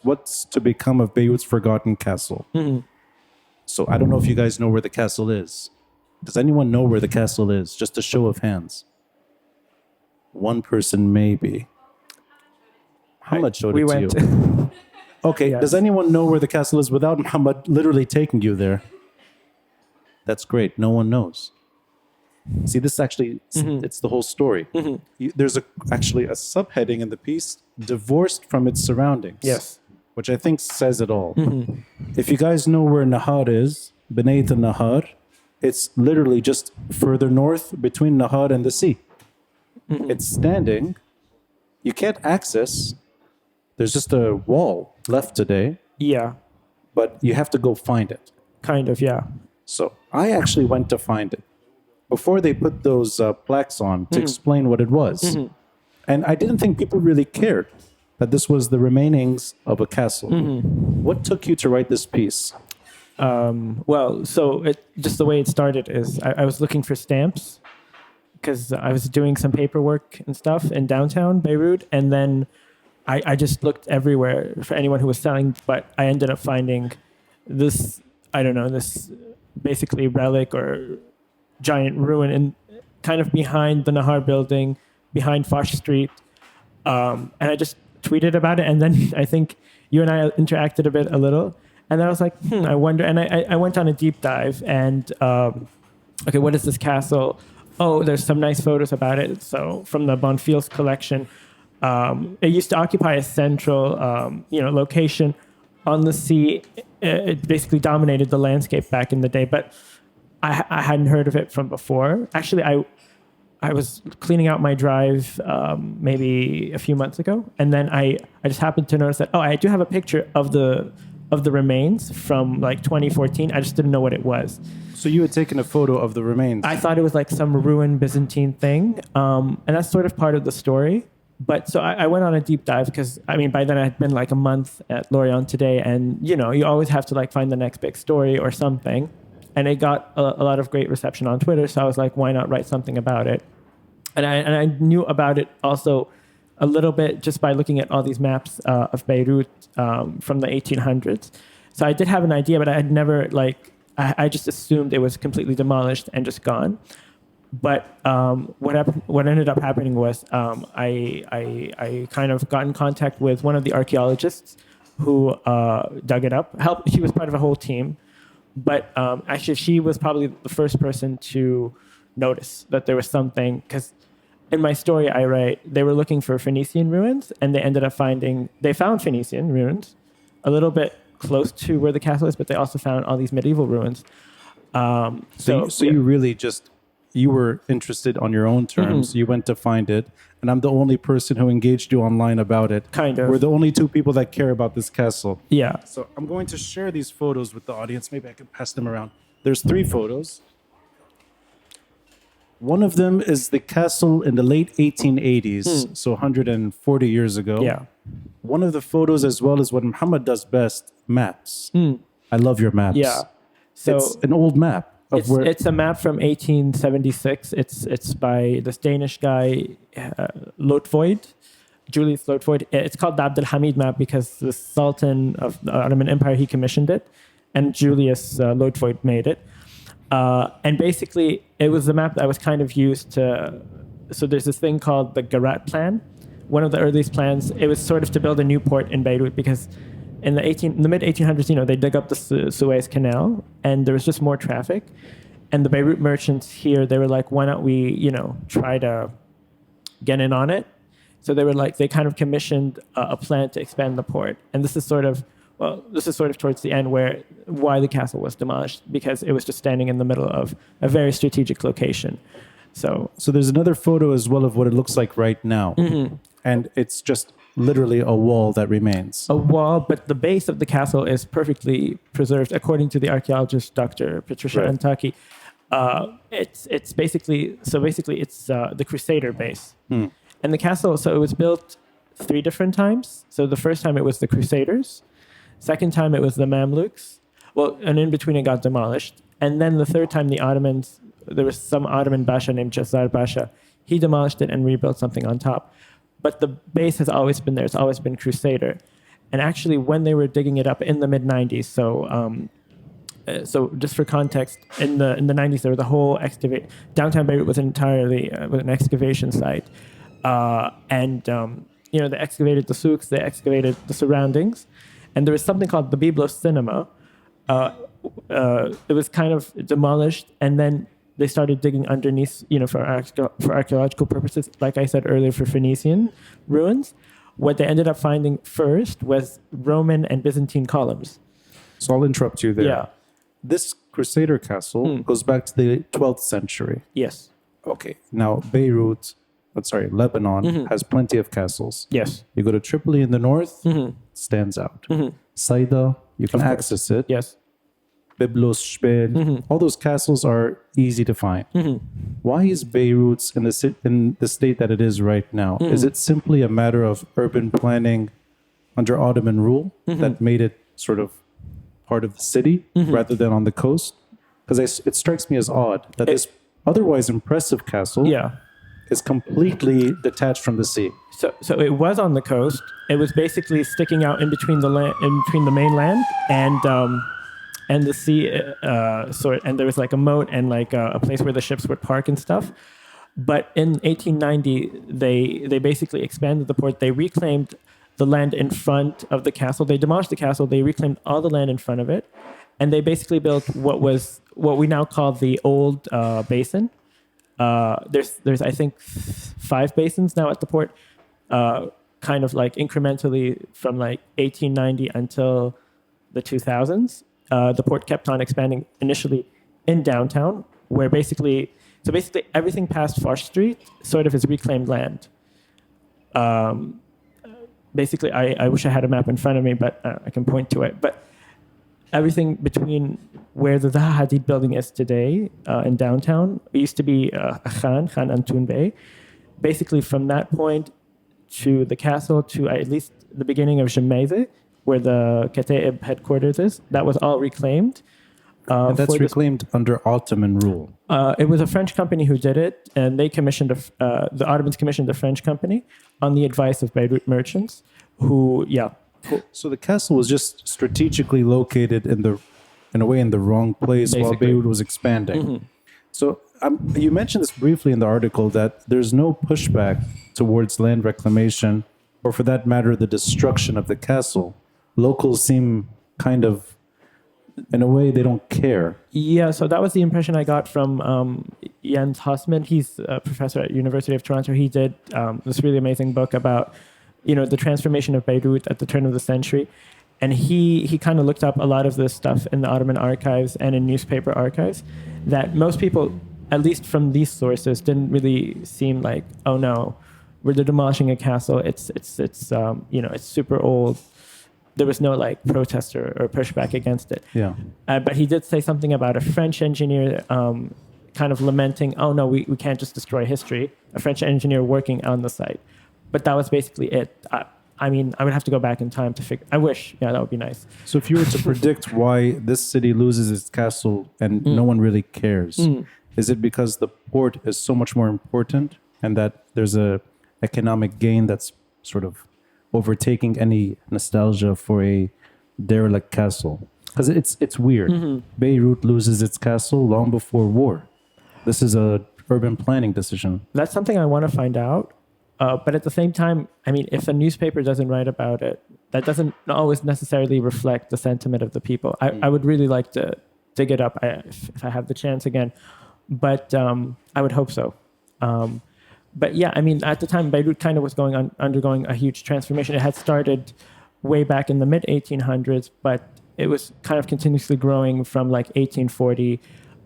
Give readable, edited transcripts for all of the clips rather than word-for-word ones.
what's to become of Beirut's forgotten castle. So I don't know if you guys know where the castle is. Does anyone know where the castle is? Just a show of hands. One person maybe. Muhammad showed it to you. Okay, Yes. does anyone know where the castle is without Muhammad literally taking you there? That's great. No one knows. See, this actually, it's the whole story. There's actually a subheading in the piece, divorced from its surroundings. Yes. Which I think says it all. If you guys know where Nahar is, Benayt al-Nahar, it's literally just further north between Nahar and the sea. It's standing. You can't access. There's just a wall left today, Yeah. but you have to go find it. Kind of, yeah. So I actually went to find it before they put those plaques on to explain what it was. And I didn't think people really cared that this was the remainings of a castle. What took you to write this piece? Well, so just the way it started is I was looking for stamps because I was doing some paperwork and stuff in downtown Beirut. And then I just looked everywhere for anyone who was selling, but I ended up finding this, I don't know, this basically relic or giant ruin in kind of behind the Nahar building, behind Foch Street. And I just tweeted about it. And then I think you and I interacted a little. And then I was like, I wonder. And I went on a deep dive and, okay, what is this castle? Oh, there's some nice photos about it. So from the Bonfils collection, it used to occupy a central, location on the sea. It basically dominated the landscape back in the day, but I hadn't heard of it from before. Actually, I was cleaning out my drive maybe a few months ago, and then I just happened to notice that, I do have a picture of the remains from like 2014. I just didn't know what it was. So you had taken a photo of the remains. I thought it was like some ruined Byzantine thing, and that's sort of part of the story. But so I went on a deep dive because, I mean, by then I had been like a month at Lorient Today, and, you always have to like find the next big story or something. And it got a lot of great reception on Twitter. So I was like, why not write something about it? And I knew about it also a little bit just by looking at all these maps of Beirut from the 1800s. So I did have an idea, but I had never I just assumed it was completely demolished and just gone. But what ended up happening was I kind of got in contact with one of the archaeologists who dug it up. He was part of a whole team. But actually, she was probably the first person to notice that there was something. Because in my story, I write, they were looking for Phoenician ruins, and they found Phoenician ruins a little bit close to where the castle is, but they also found all these medieval ruins. So you really you were interested on your own terms. You went to find it, and I'm the only person who engaged you online about it. Kind of. We're the only two people that care about this castle. Yeah. So I'm going to share these photos with the audience. Maybe I can pass them around. There's 3 photos. One of them is the castle in the late 1880s, so 140 years ago. Yeah. One of the photos, as well as what Muhammad does best, maps. I love your maps. Yeah. So it's an old map. It's a map from 1876. It's by this Danish guy, Lotvoid, Julius Lotvoid. It's called the Abd al-Hamid map because the Sultan of the Ottoman Empire, he commissioned it, and Julius Lotvoid made it. And basically, it was the map that was kind of used to... So there's this thing called the Garat Plan. One of the earliest plans, it was sort of to build a new port in Beirut because in the mid-1800s, they dug up the Suez Canal, and there was just more traffic. And the Beirut merchants here, they were like, why not we, try to get in on it? So they kind of commissioned a plan to expand the port. And this is sort of towards the end why the castle was demolished, because it was just standing in the middle of a very strategic location. So there's another photo as well of what it looks like right now. And it's just literally a wall that remains. A wall, but the base of the castle is perfectly preserved, according to the archaeologist Dr. Patricia Antaki. It's basically the Crusader base. And the castle, so it was built 3 different times. So the first time it was the Crusaders, second time it was the Mamluks. Well, and in between it got demolished. And then the third time the Ottomans, there was some Ottoman Basha named Jazar Basha. He demolished it and rebuilt something on top. But the base has always been there. It's always been Crusader. And actually, when they were digging it up in the mid 90s, so just for context, in the 90s, there was a whole downtown Beirut was entirely was an excavation site, and they excavated the souks, they excavated the surroundings, and there was something called the Byblos Cinema. It was kind of demolished, and then they started digging underneath, for archaeological purposes. Like I said earlier, for Phoenician ruins, what they ended up finding first was Roman and Byzantine columns. So I'll interrupt you there. Yeah. This Crusader castle goes back to the 12th century. Yes. Okay. Now, Lebanon has plenty of castles. Yes. You go to Tripoli in the north, stands out. Saida, you can access it. Yes. Byblos, Shbel, all those castles are easy to find. Why is Beirut in the state that it is right now? Is it simply a matter of urban planning under Ottoman rule that made it sort of part of the city rather than on the coast? Because it strikes me as odd that this otherwise impressive castle is completely detached from the sea. So it was on the coast. It was basically sticking out in between the mainland and the sea. And there was like a moat and like a place where the ships would park and stuff. But in 1890, they basically expanded the port. They reclaimed the land in front of the castle. They demolished the castle. They reclaimed all the land in front of it, and they basically built what we now call the old basin. There's I think 5 basins now at the port, kind of like incrementally from like 1890 until the 2000s. The port kept on expanding initially in downtown, where basically everything past Foch Street sort of is reclaimed land. Basically, I wish I had a map in front of me, but I can point to it. But everything between where the Zaha Hadid building is today in downtown, it used to be Khan Antoun Bey. Basically, from that point to the castle to at least the beginning of Jemaize, where the Kataib headquarters is, that was all reclaimed. And that's reclaimed under Ottoman rule. It was a French company who did it, and they commissioned the Ottomans commissioned a French company on the advice of Beirut merchants, who. So the castle was just strategically located in a way in the wrong place while Beirut was expanding. So you mentioned this briefly in the article that there's no pushback towards land reclamation, or for that matter, the destruction of the castle. Locals seem kind of, in a way, they don't care. Yeah, so that was the impression I got from Jens Hosman. He's a professor at University of Toronto. He did this really amazing book about, the transformation of Beirut at the turn of the century. And he kind of looked up a lot of this stuff in the Ottoman archives and in newspaper archives that most people, at least from these sources, didn't really seem like, oh no, we're demolishing a castle. It's super old. There was no like protest or pushback against it. Yeah. But he did say something about a French engineer kind of lamenting, oh no, we can't just destroy history. A French engineer working on the site. But that was basically it. I would have to go back in time to figure. I wish, that would be nice. So if you were to predict why this city loses its castle and no one really cares, is it because the port is so much more important and that there's a economic gain that's sort of overtaking any nostalgia for a derelict castle? Because it's weird. Beirut loses its castle long before war. This is a urban planning decision. That's something I want to find out. But at the same time, if a newspaper doesn't write about it, that doesn't always necessarily reflect the sentiment of the people. I would really like to dig it up if I have the chance again. But I would hope so. But yeah, at the time, Beirut kind of was undergoing a huge transformation. It had started way back in the mid 1800s, but it was kind of continuously growing from like 1840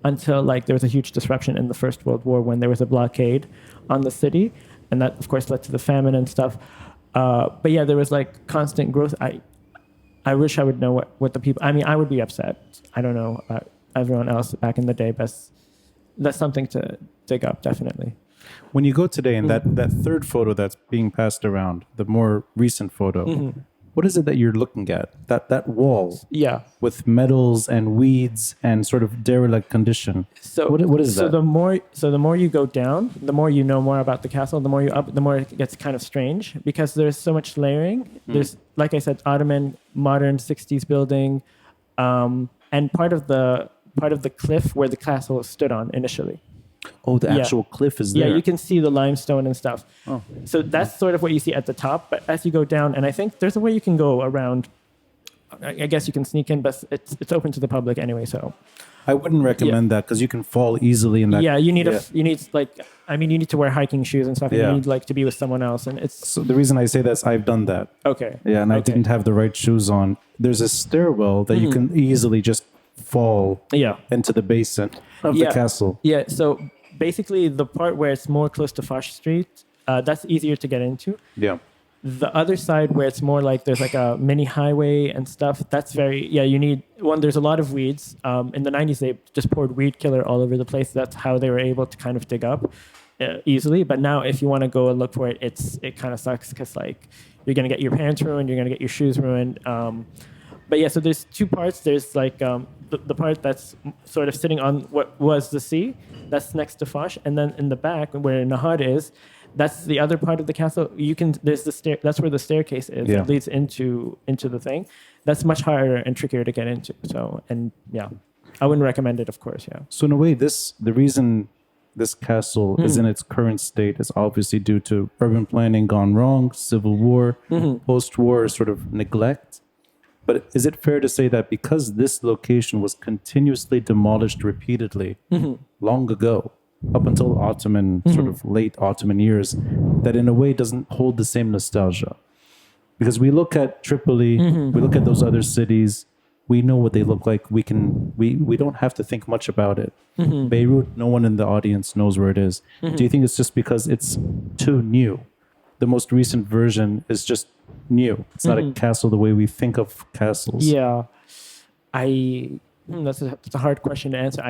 until like there was a huge disruption in the First World War when there was a blockade on the city. And that, of course, led to the famine and stuff. But yeah, there was like constant growth. I wish I would know what the people... I would be upset. I don't know about everyone else back in the day, but that's something to dig up, definitely. When you go today, and that third photo that's being passed around, the more recent photo, What is it that you're looking at? That wall Yeah. with metals and weeds and sort of derelict condition. So what is that? The more you go down, the more you know more about the castle. The more you up, the more it gets kind of strange because there's so much layering. There's, like I said, Ottoman, modern '60s building, and part of the cliff where the castle stood on initially. Oh, the actual cliff is there. Yeah, you can see the limestone and stuff. Oh. So that's sort of what you see at the top. But as you go down, and I think there's a way you can go around. I guess you can sneak in, but it's open to the public anyway. So I wouldn't recommend that because you can fall easily in that. yeah, you need you need to wear hiking shoes and stuff. And Yeah. you need like to be with someone else, and it's So the reason I say that is I've done that. okay. Yeah, and I Okay. didn't have the right shoes on. There's a stairwell that you can easily just fall Yeah. into the basin of the castle. Yeah, so basically the part where it's more close to Foch Street, that's easier to get into. Yeah. The other side where it's more like there's like a mini highway and stuff, that's you need one, there's a lot of weeds. In the 90s, they just poured weed killer all over the place. That's how they were able to kind of dig up easily. But now if you want to go and look for it, it kind of sucks because like you're going to get your pants ruined, you're going to get your shoes ruined. But yeah, so there's two parts. There's like the part that's sort of sitting on what was the sea, that's next to Foch, and then in the back where Nahad is, that's the other part of the castle. There's the stair. That's where the staircase is. Yeah. It leads into the thing. That's much harder and trickier to get into. So I wouldn't recommend it, of course. Yeah. So in a way, the reason this castle is in its current state is obviously due to urban planning gone wrong, civil war, post-war sort of neglect. But is it fair to say that because this location was continuously demolished repeatedly long ago, up until Ottoman, sort of late Ottoman years, that in a way doesn't hold the same nostalgia? Because we look at Tripoli, we look at those other cities, we know what they look like. We don't have to think much about it. Beirut, no one in the audience knows where it is. Do you think it's just because it's too new? The most recent version is just new. It's not a castle the way we think of castles. Yeah, that's a hard question to answer.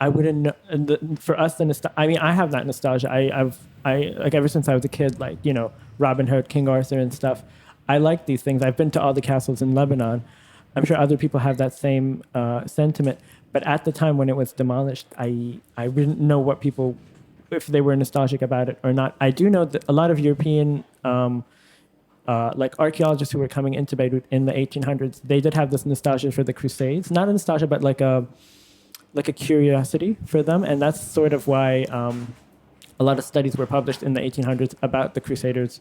I wouldn't know. For us, I have that nostalgia. I like ever since I was a kid, like Robin Hood, King Arthur, and stuff. I like these things. I've been to all the castles in Lebanon. I'm sure other people have that same sentiment. But at the time when it was demolished, I didn't know what people, if they were nostalgic about it or not. I do know that a lot of European like archaeologists who were coming into Beirut in the 1800s, they did have this nostalgia for the Crusades. Not a nostalgia, but like a curiosity for them. And that's sort of why a lot of studies were published in the 1800s about the Crusaders'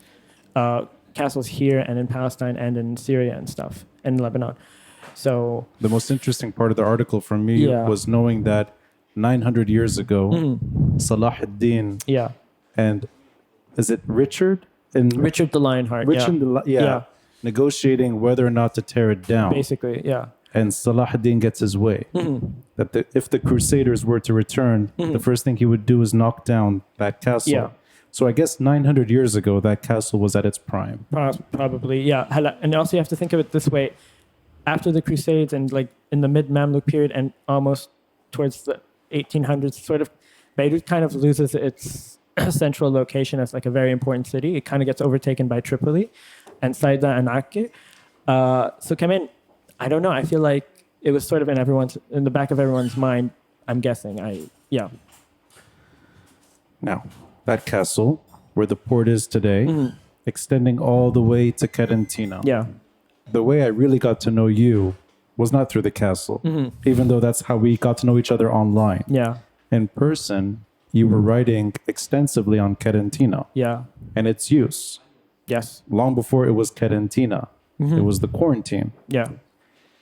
castles here and in Palestine and in Syria and stuff, and Lebanon. So the most interesting part of the article for me was knowing that 900 years ago, Salah ad-Din and is it Richard? Richard the Lionheart. Negotiating whether or not to tear it down. Basically, yeah. And Salah ad-Din gets his way. That if the Crusaders were to return, the first thing he would do is knock down that castle. Yeah. So I guess 900 years ago, that castle was at its prime. Probably, yeah. And also you have to think of it this way. After the Crusades and like in the mid-Mamluk period and almost towards the 1800s, sort of, Beirut kind of loses its central location as like a very important city. It kind of gets overtaken by Tripoli and Saida and Acre. So Kamen, I don't know. I feel like it was sort of in the back of everyone's mind. I'm guessing. Now, that castle where the port is today, extending all the way to Carentina. Yeah. The way I really got to know you was not through the castle, even though that's how we got to know each other online. Yeah. In person, you were writing extensively on Carentina. Yeah. And its use. Yes. Long before it was Carentina. It was the quarantine. Yeah.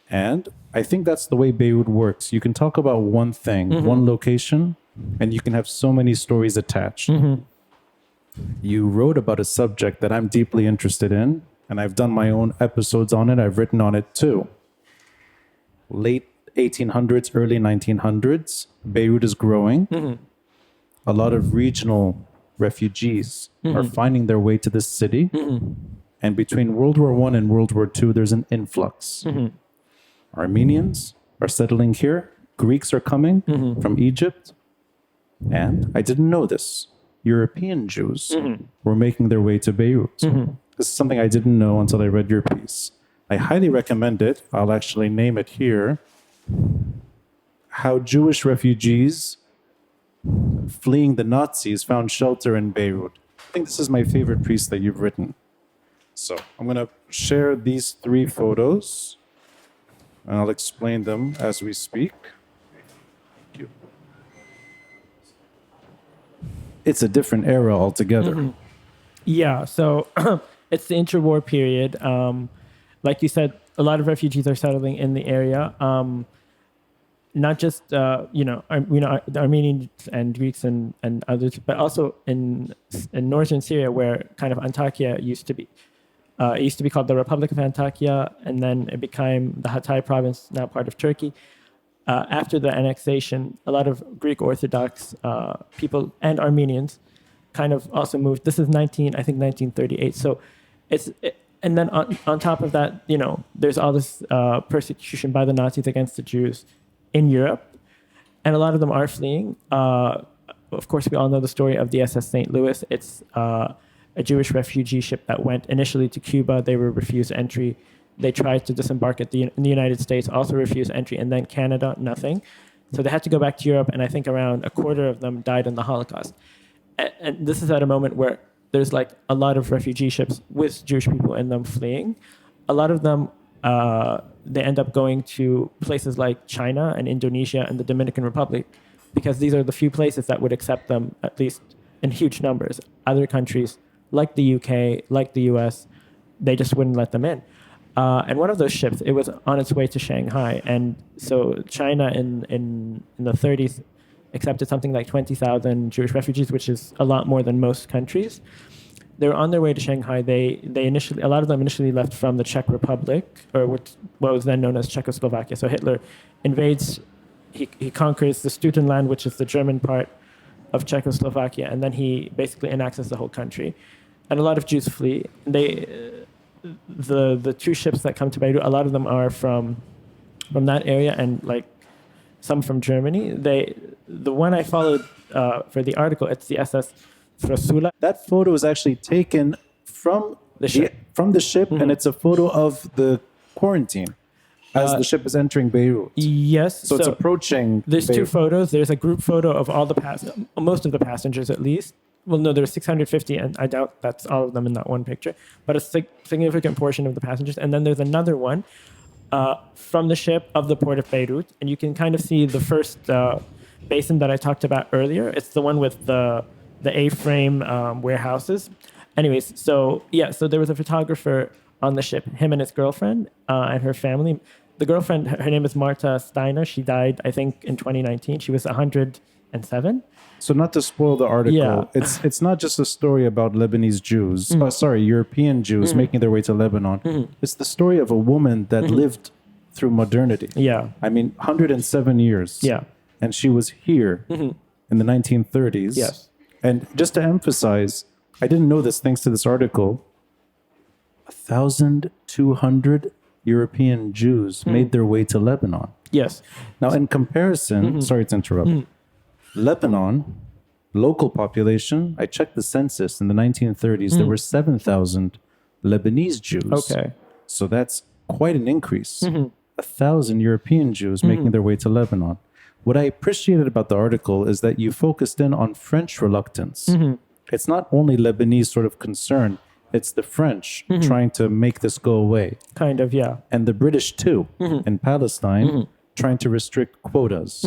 And I think that's the way Beirut works. You can talk about one thing, one location, and you can have so many stories attached. You wrote about a subject that I'm deeply interested in, and I've done my own episodes on it. I've written on it too. Late 1800s, early 1900s, Beirut is growing. A lot of regional refugees are finding their way to this city. And between World War I and World War II, there's an influx. Armenians are settling here. Greeks are coming from Egypt. And I didn't know this. European Jews were making their way to Beirut. This is something I didn't know until I read your piece. I highly recommend it. I'll actually name it here. How Jewish refugees fleeing the Nazis found shelter in Beirut. I think this is my favorite piece that you've written. So I'm going to share these 3 photos, and I'll explain them as we speak. Thank you. It's a different era altogether. Yeah, so it's the interwar period. Like you said, a lot of refugees are settling in the area. Not just the Armenians and Greeks and others, but also in northern Syria, where kind of Antakya used to be. It used to be called the Republic of Antakya, and then it became the Hatay province, now part of Turkey. After the annexation, a lot of Greek Orthodox people and Armenians kind of also moved. This is 1938. So and then on top of that, there's all this persecution by the Nazis against the Jews in Europe, and a lot of them are fleeing. Of course, we all know the story of the SS St. Louis. It's a Jewish refugee ship that went initially to Cuba. They were refused entry. They tried to disembark in the United States, also refused entry, and then Canada, nothing. So they had to go back to Europe, and I think around a quarter of them died in the Holocaust. And this is at a moment where there's like a lot of refugee ships with Jewish people in them fleeing. A lot of them, they end up going to places like China and Indonesia and the Dominican Republic, because these are the few places that would accept them, at least in huge numbers. Other countries, like the UK, like the US, they just wouldn't let them in. And one of those ships, it was on its way to Shanghai. And so China in the 30s accepted something like 20,000 Jewish refugees, which is a lot more than most countries. They were on their way to Shanghai. They initially, a lot of them initially left from the Czech Republic, or what was then known as Czechoslovakia. So Hitler invades, he conquers the Sudetenland, which is the German part of Czechoslovakia, and then he basically annexes the whole country. And a lot of Jews flee. The 2 ships that come to Beirut, a lot of them are from that area, and like some from Germany. The one I followed for the article, it's the SS Frosula. That photo is actually taken from the ship, and it's a photo of the quarantine as the ship is entering Beirut. Yes. So it's approaching There's Beirut. 2 photos. There's a group photo of all most of the passengers at least. Well, no, there's 650, and I doubt that's all of them in that one picture, but a significant portion of the passengers. And then there's another one from the ship of the port of Beirut, and you can kind of see the first basin that I talked about earlier. It's the one with the A-frame warehouses. Anyways, so there was a photographer on the ship, him and his girlfriend and her family. The girlfriend, her name is Marta Steiner. She died, I think, in 2019. She was 107. So not to spoil the article, it's not just a story about Lebanese Jews, European Jews making their way to Lebanon. It's the story of a woman that lived through modernity. Yeah. I mean, 107 years. Yeah. And she was here in the 1930s. Yes. And just to emphasize, I didn't know this thanks to this article, 1,200 European Jews made their way to Lebanon. Yes. Now, in comparison, sorry to interrupt, Lebanon, local population, I checked the census in the 1930s, there were 7,000 Lebanese Jews. Okay. So that's quite an increase. 1,000 European Jews making their way to Lebanon. What I appreciated about the article is that you focused in on French reluctance. It's not only Lebanese sort of concern, it's the French trying to make this go away. Kind of, yeah. And the British too, in Palestine, trying to restrict quotas.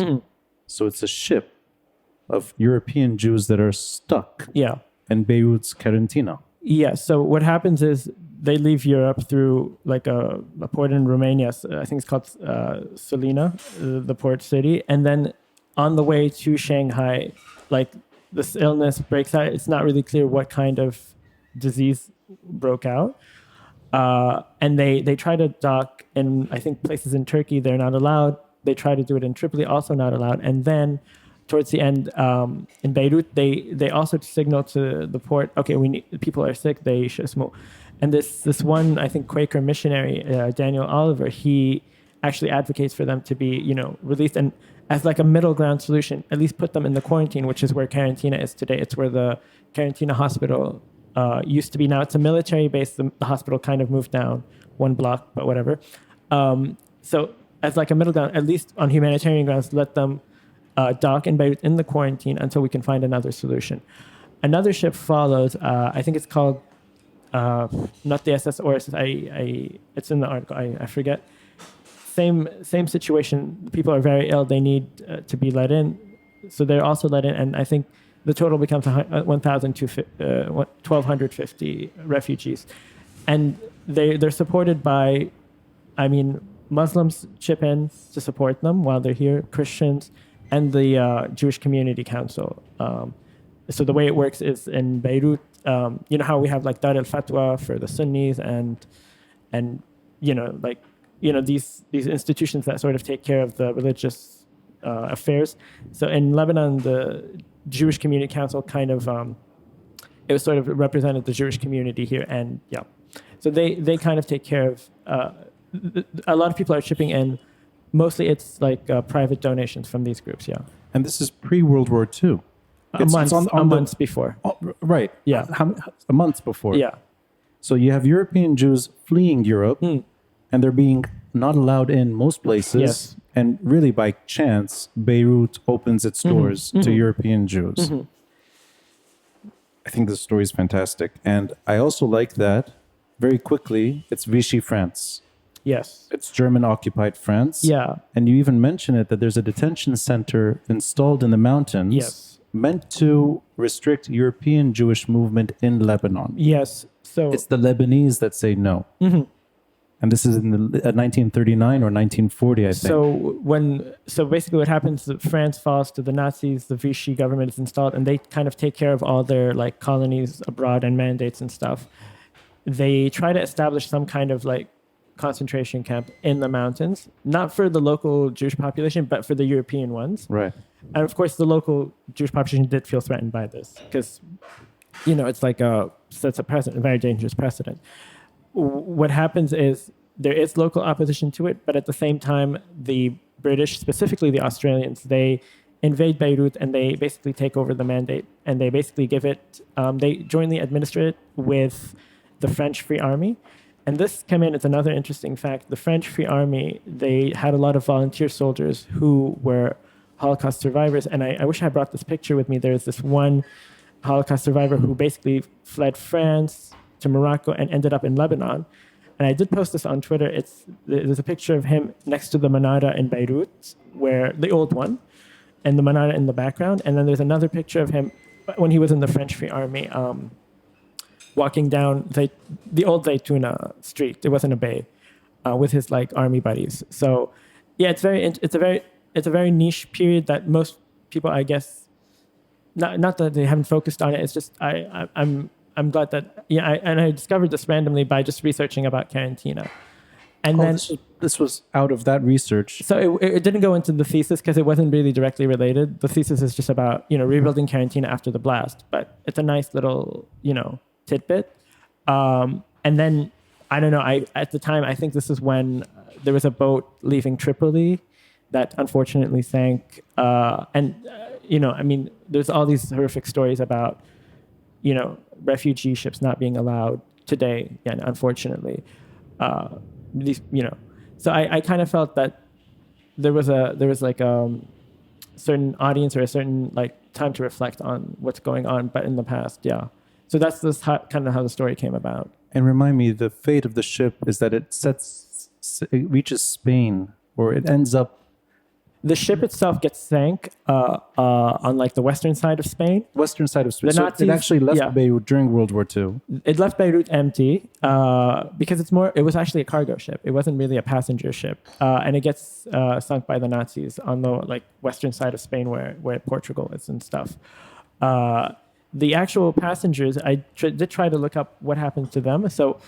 So it's a ship of European Jews that are stuck in Beirut's Quarantina. Yeah, so what happens is they leave Europe through like a port in Romania. I think it's called Salina, the port city. And then on the way to Shanghai, like this illness breaks out. It's not really clear what kind of disease broke out. And they try to dock in, I think, places in Turkey. They're not allowed. They try to do it in Tripoli, also not allowed. And then towards the end, in Beirut, they also signal to the port, okay, people are sick, they should smoke. And this one, I think, Quaker missionary, Daniel Oliver, he actually advocates for them to be, released, and as like a middle ground solution, at least put them in the quarantine, which is where Quarantina is today. It's where the Quarantina hospital used to be. Now it's a military base. The hospital kind of moved down one block, but whatever. So as like a middle ground, at least on humanitarian grounds, let them dock in Beirut in the quarantine until we can find another solution. Another ship follows. I think it's called not the SS or it's in the article. I forget. Same situation. People are very ill. They need to be let in, so they're also let in. And I think the total becomes 1,250 refugees, and they're supported by, Muslims chip in to support them while they're here, Christians, and the Jewish Community Council. So the way it works is in Beirut, you know how we have like Dar al-Fatwa for the Sunnis and these institutions that sort of take care of the religious affairs. So in Lebanon, the Jewish Community Council kind of it was sort of represented the Jewish community here, and so they kind of take care of. A lot of people are chipping in. Mostly, it's like private donations from these groups. Yeah, And this is pre-World War II. a month before. Oh, right. Yeah. A month before. Yeah. So you have European Jews fleeing Europe, and they're being not allowed in most places. Yes. And really, by chance, Beirut opens its doors to European Jews. I think this story is fantastic. And I also like that, very quickly, it's Vichy France. Yes. It's German-occupied France. Yeah. And you even mention it that there's a detention center installed in the mountains. Yes. Meant to restrict European Jewish movement in Lebanon. Yes. So It's the Lebanese that say no. And this is in the 1939 or 1940, I think. So basically what happens is France falls to the Nazis, the Vichy government is installed, and they kind of take care of all their like colonies abroad and mandates and stuff. They try to establish some kind of like concentration camp in the mountains, not for the local Jewish population, but for the European ones. Right. And of course, the local Jewish population did feel threatened by this because, it's like sets a precedent, a very dangerous precedent. What happens is there is local opposition to it, but at the same time, the British, specifically the Australians, they invade Beirut and they basically take over the mandate, and they basically give it, they jointly administer it with the French Free Army. And this came in as another interesting fact. The French Free Army, they had a lot of volunteer soldiers who were Holocaust survivors. And I wish I brought this picture with me. There's this one Holocaust survivor who basically fled France to Morocco and ended up in Lebanon. And I did post this on Twitter. There's a picture of him next to the Manara in Beirut, where the old one, and the Manara in the background. And then there's another picture of him when he was in the French Free Army, walking down the old Zaytuna street. It wasn't a bay, with his like army buddies. So, yeah, it's a very niche period that most people, I guess, not that they haven't focused on it. It's just I'm glad that I discovered this randomly by just researching about Quarantina, and then this was out of that research. So it didn't go into the thesis because it wasn't really directly related. The thesis is just about rebuilding Quarantina after the blast, but it's a nice little tidbit. And then I don't know. At the time I think this is when there was a boat leaving Tripoli that unfortunately sank. There's all these horrific stories about refugee ships not being allowed today, and unfortunately, So I kind of felt that there was like certain audience or a certain like time to reflect on what's going on, but in the past, yeah. So that's kind of how the story came about. And remind me, the fate of the ship is that it reaches Spain, or it ends up. The ship itself gets sank on like the western side of Spain. Western side of Spain. The Nazis, it actually left Beirut during World War II. It left Beirut empty because it was actually a cargo ship. It wasn't really a passenger ship, and it gets sunk by the Nazis on the like western side of Spain where Portugal is and stuff. The actual passengers, I did try to look up what happened to them. So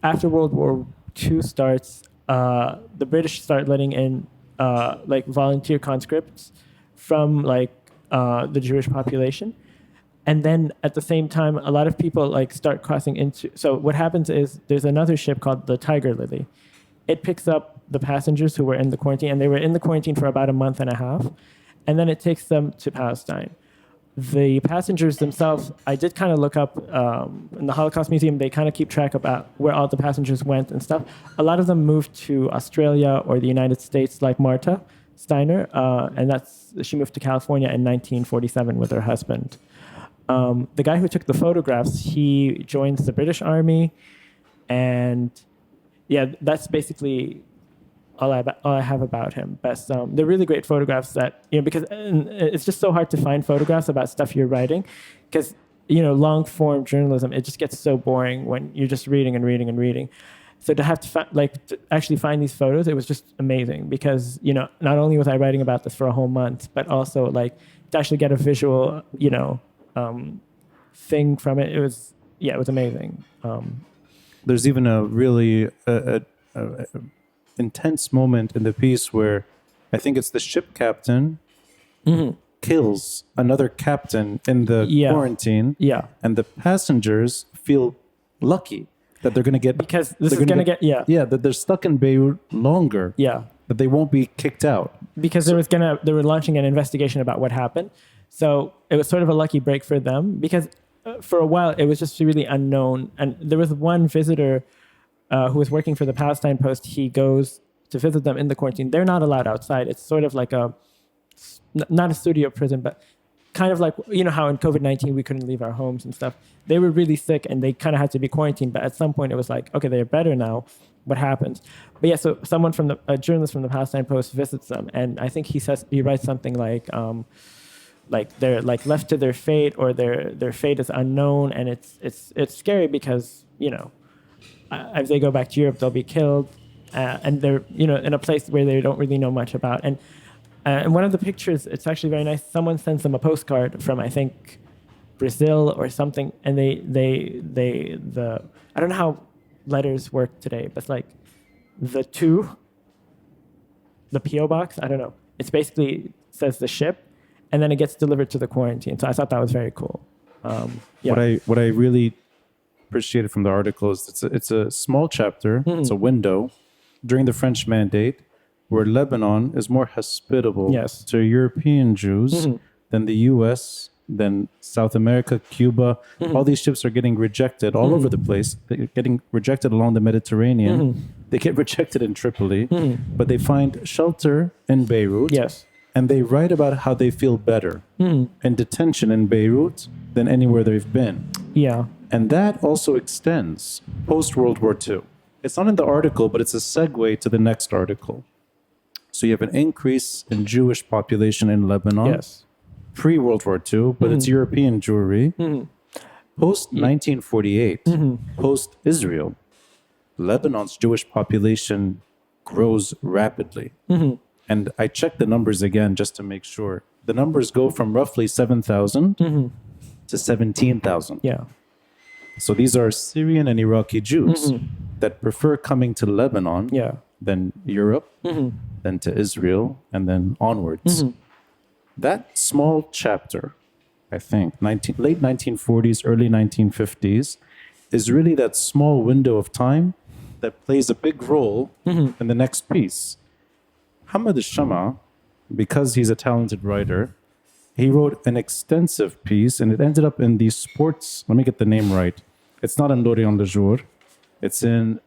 after World War II starts, the British start letting in like volunteer conscripts from like the Jewish population, and then at the same time a lot of people like start crossing into. So what happens is there's another ship called the Tiger Lily. It picks up the passengers who were in the quarantine, and they were in the quarantine for about a month and a half, and then it takes them to Palestine. The passengers themselves, I did kind of look up in the Holocaust Museum. They kind of keep track about where all the passengers went and stuff. A lot of them moved to Australia or the United States, like Marta Steiner, and she moved to California in 1947 with her husband. The guy who took the photographs, he joins the British Army, and yeah, that's basically all I have about him. But they're really great photographs that, because it's just so hard to find photographs about stuff you're writing, because, long form journalism, it just gets so boring when you're just reading and reading and reading. So to have to actually find these photos, it was just amazing because, not only was I writing about this for a whole month, but also to actually get a visual, thing from it. It was amazing. There's even a really intense moment in the piece where I think it's the ship captain kills another captain in the quarantine. Yeah. And the passengers feel lucky that they're going to get... Because this is going to get... Yeah. Yeah, that they're stuck in Beirut longer. Yeah. That they won't be kicked out. Because they were launching an investigation about what happened. So it was sort of a lucky break for them because for a while it was just really unknown. And there was one visitor who was working for the Palestine Post. He goes to visit them in the quarantine. They're not allowed outside. It's sort of like not a studio prison, but kind of like, how in COVID-19 we couldn't leave our homes and stuff. They were really sick and they kind of had to be quarantined. But at some point it was like, okay, they're better now. What happens? But yeah, so a journalist from the Palestine Post visits them. And I think he writes something like they're left to their fate, or their fate is unknown. And it's scary because, as they go back to Europe, they'll be killed. And they're, in a place where they don't really know much about. And one of the pictures, it's actually very nice. Someone sends them a postcard from, I think, Brazil or something. And I don't know how letters work today, but it's the P.O. box, I don't know. It's basically says the ship, and then it gets delivered to the quarantine. So I thought that was very cool. Yeah. What I really appreciated from the article is it's a small chapter. It's a window during the French Mandate where Lebanon is more hospitable to European Jews than the U.S., than South America, Cuba. All these ships are getting rejected all over the place. They're getting rejected along the Mediterranean. They get rejected in Tripoli, but they find shelter in Beirut. Yes. And they write about how they feel better in detention in Beirut than anywhere they've been. Yeah. And that also extends post-World War II. It's not in the article, but it's a segue to the next article. So you have an increase in Jewish population in Lebanon. Yes. Pre-World War II, but it's European Jewry. Post-1948, post-Israel, Lebanon's Jewish population grows rapidly. And I checked the numbers again just to make sure. The numbers go from roughly 7,000 to 17,000. Yeah. So these are Syrian and Iraqi Jews that prefer coming to Lebanon than Europe, then to Israel, and then onwards. That small chapter, I think, late 1940s, early 1950s, is really that small window of time that plays a big role in the next piece. Mohamad El Chamaa, because he's a talented writer, he wrote an extensive piece, and it ended up in the sports. Let me get the name right. It's not in L'Orient Le Jour. It's in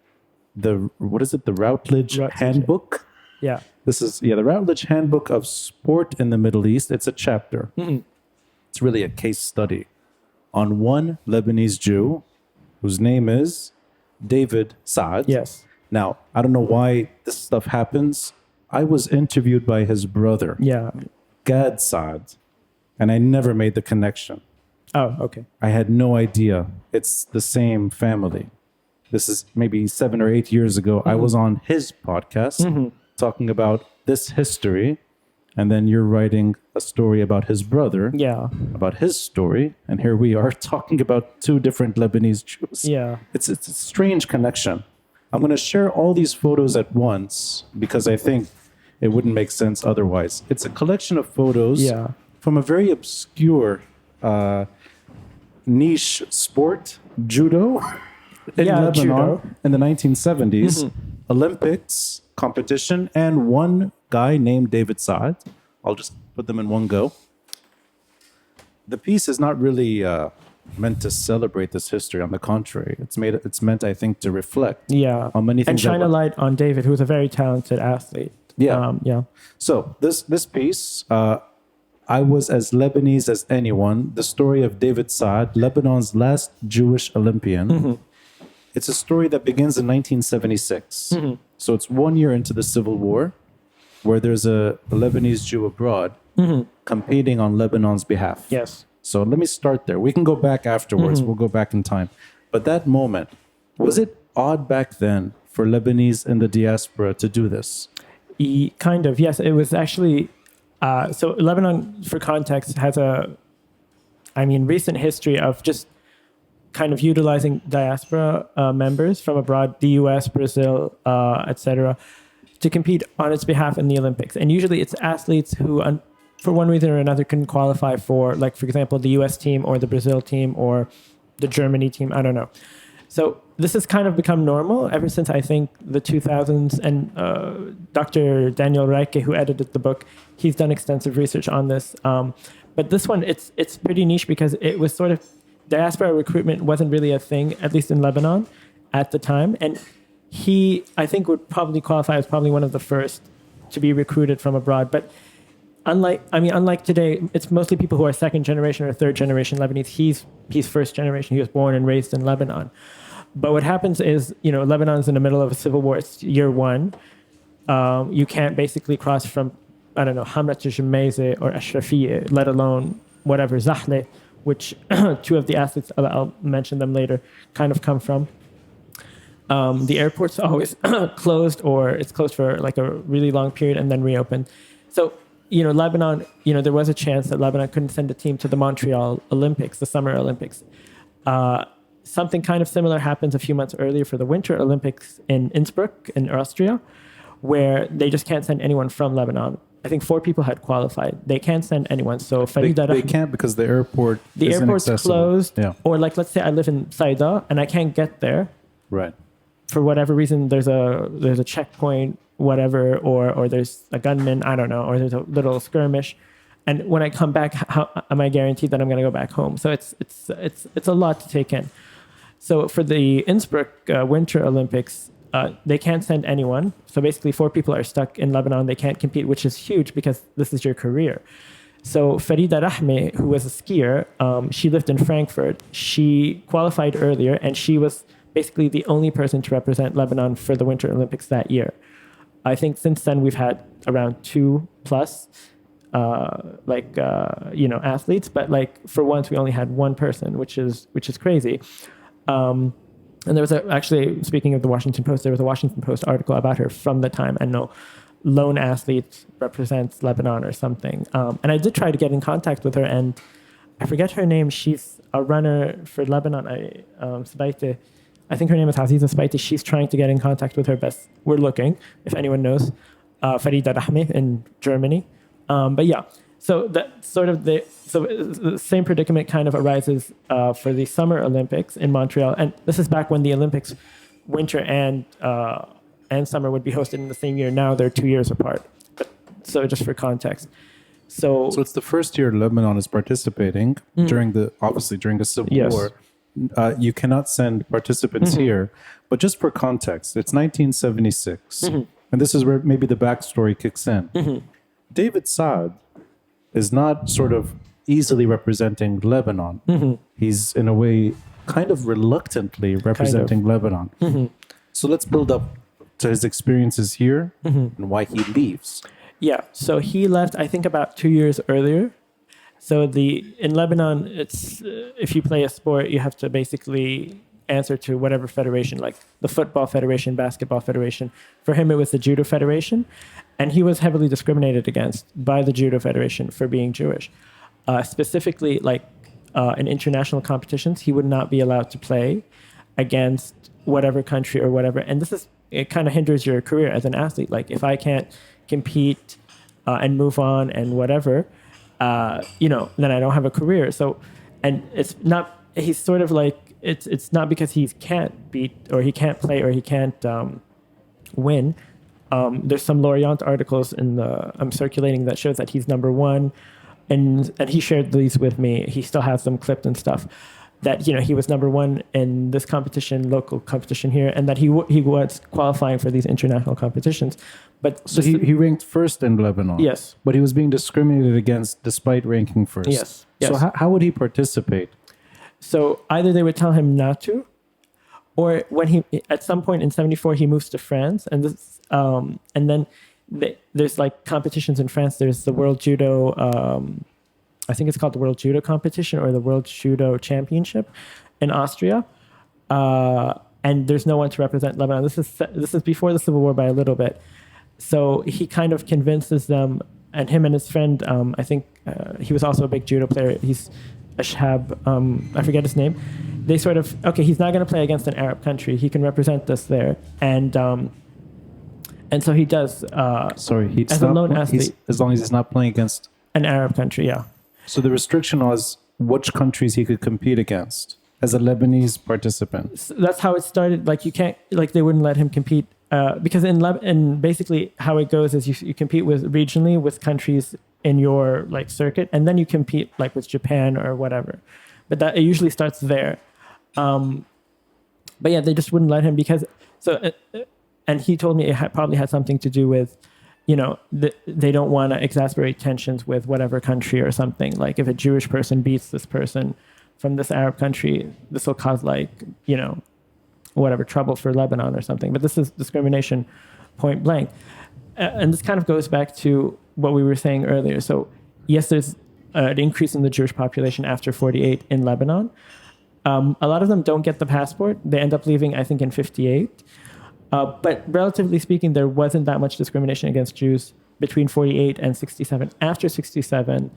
the Routledge Handbook. Yeah. This is the Routledge Handbook of Sport in the Middle East. It's a chapter. It's really a case study on one Lebanese Jew whose name is David Saad. Yes. Now, I don't know why this stuff happens. I was interviewed by his brother, Gad Saad, and I never made the connection. Oh, okay. I had no idea it's the same family. This is maybe 7 or 8 years ago. I was on his podcast talking about this history, and then you're writing a story about his brother, about his story, and here we are talking about two different Lebanese Jews. Yeah. It's a strange connection. I'm going to share all these photos at once because I think it wouldn't make sense otherwise. It's a collection of photos from a very obscure niche sport, judo, in Lebanon in the 1970s, Olympics competition, and one guy named David Saad. I'll just put them in one go. the piece is not really meant to celebrate this history. On the contrary, it's meant, I think, to reflect Yeah. on many And things. shine a light on David, who's a very talented athlete. Yeah. Yeah. So this piece, I was as Lebanese as anyone. The story of David Saad, Lebanon's last Jewish Olympian. It's a story that begins in 1976. So it's 1 year into the Civil War, where there's a Lebanese Jew abroad competing on Lebanon's behalf. Yes. So let me start there. We can go back afterwards. We'll go back in time. But that moment, was it odd back then for Lebanese in the diaspora to do this? Kind of, yes. It was actually, so Lebanon, for context, has recent history of just kind of utilizing diaspora members from abroad, the US, Brazil, etc., to compete on its behalf in the Olympics. And usually it's athletes who, for one reason or another, couldn't qualify for, like, for example, the US team or the Brazil team or the Germany team. I don't know. So this has kind of become normal ever since, I think, the 2000s. And Dr. Daniel Reike, who edited the book, he's done extensive research on this. But this one, it's pretty niche because it was sort of, diaspora recruitment wasn't really a thing, at least in Lebanon at the time. And he, I think, would probably qualify as probably one of the first to be recruited from abroad. But unlike today, it's mostly people who are second generation or third generation Lebanese. He's first generation. He was born and raised in Lebanon. But what happens is, Lebanon's in the middle of a civil war. It's year one. You can't basically cross from, I don't know, Hamrat al-Jammeze or Ashrafiyya, let alone whatever, Zahle, which two of the athletes, I'll mention them later, kind of come from. The airport's always closed, or it's closed for like a really long period and then reopened. So, Lebanon, there was a chance that Lebanon couldn't send a team to the Montreal Olympics, the Summer Olympics. Something kind of similar happens a few months earlier for the Winter Olympics in Innsbruck in Austria, where they just can't send anyone from Lebanon. I think 4 people had qualified. They can't send anyone. So they can't because the airport is airport's inaccessible. Closed. Yeah. Or like, let's say I live in Saida and I can't get there. Right. For whatever reason, there's a checkpoint, whatever, or there's a gunman, I don't know, or there's a little skirmish. And when I come back, how am I guaranteed that I'm going to go back home? So it's a lot to take in. So for the Innsbruck Winter Olympics, they can't send anyone. So basically 4 people are stuck in Lebanon. They can't compete, which is huge because this is your career. So Farida Rahmi, who was a skier, she lived in Frankfurt. She qualified earlier, and she was basically the only person to represent Lebanon for the Winter Olympics that year. I think since then we've had around 2+ athletes, but like for once we only had one person, which is crazy. And there was actually, speaking of the Washington Post, there was a Washington Post article about her from the time, and no lone athlete represents Lebanon or something. And I did try to get in contact with her, and I forget her name. She's a runner for Lebanon. I think her name is Aziza Spaiti. She's trying to get in contact with her best. We're looking, if anyone knows, Farida Rahmi in Germany. But yeah, so that sort of the same predicament kind of arises for the Summer Olympics in Montreal, and this is back when the Olympics, winter and summer, would be hosted in the same year. Now they're 2 years apart. But, so just for context, so it's the first year Lebanon is participating during the Civil War. You cannot send participants here, but just for context, it's 1976, and this is where maybe the backstory kicks in. David Saad is not sort of easily representing Lebanon. He's in a way kind of reluctantly representing Lebanon. So let's build up to his experiences here and why he leaves. Yeah, so he left, I think, about 2 years earlier. So in Lebanon, it's if you play a sport, you have to basically answer to whatever federation, like the football federation, basketball federation. For him, it was the judo federation, and he was heavily discriminated against by the judo federation for being Jewish. Specifically, like in international competitions, he would not be allowed to play against whatever country or whatever. And it kind of hinders your career as an athlete. Like if I can't compete and move on and whatever, then I don't have a career. So, and it's not, he's sort of like, it's not because he can't beat or he can't play or he can't win. There's some Lorient articles I'm circulating that shows that he's number 1 and he shared these with me. He still has them clipped and stuff. That he was number one in this competition, local competition here, and that he was qualifying for these international competitions. But so he ranked first in Lebanon. Yes, but he was being discriminated against despite ranking first. Yes. So how would he participate? So either they would tell him not to, or when he at some point in '74 he moves to France, and then there's like competitions in France. There's the World Judo. I think it's called the World Judo Competition or the World Judo Championship in Austria. And there's no one to represent Lebanon. This is before the Civil War by a little bit. So he kind of convinces them, and him and his friend, I think he was also a big judo player. He's Ashab, I forget his name. They sort of, he's not going to play against an Arab country. He can represent us there. And so he does. Sorry, he'd as stop a lone athlete. as long as he's not playing against an Arab country, yeah. So the restriction was which countries he could compete against as a Lebanese participant. So that's how it started. Like they wouldn't let him compete because in basically how it goes is you compete regionally with countries in your like circuit, and then you compete like with Japan or whatever. But that it usually starts there. But yeah, they just wouldn't let him because and he told me it probably had something to do with. They don't want to exacerbate tensions with whatever country or something. Like if a Jewish person beats this person from this Arab country, this will cause whatever trouble for Lebanon or something. But this is discrimination point blank. And this kind of goes back to what we were saying earlier. So yes, there's an increase in the Jewish population after 48 in Lebanon. A lot of them don't get the passport. They end up leaving, I think, in 58. But relatively speaking, there wasn't that much discrimination against Jews between 48 and 67. After 67,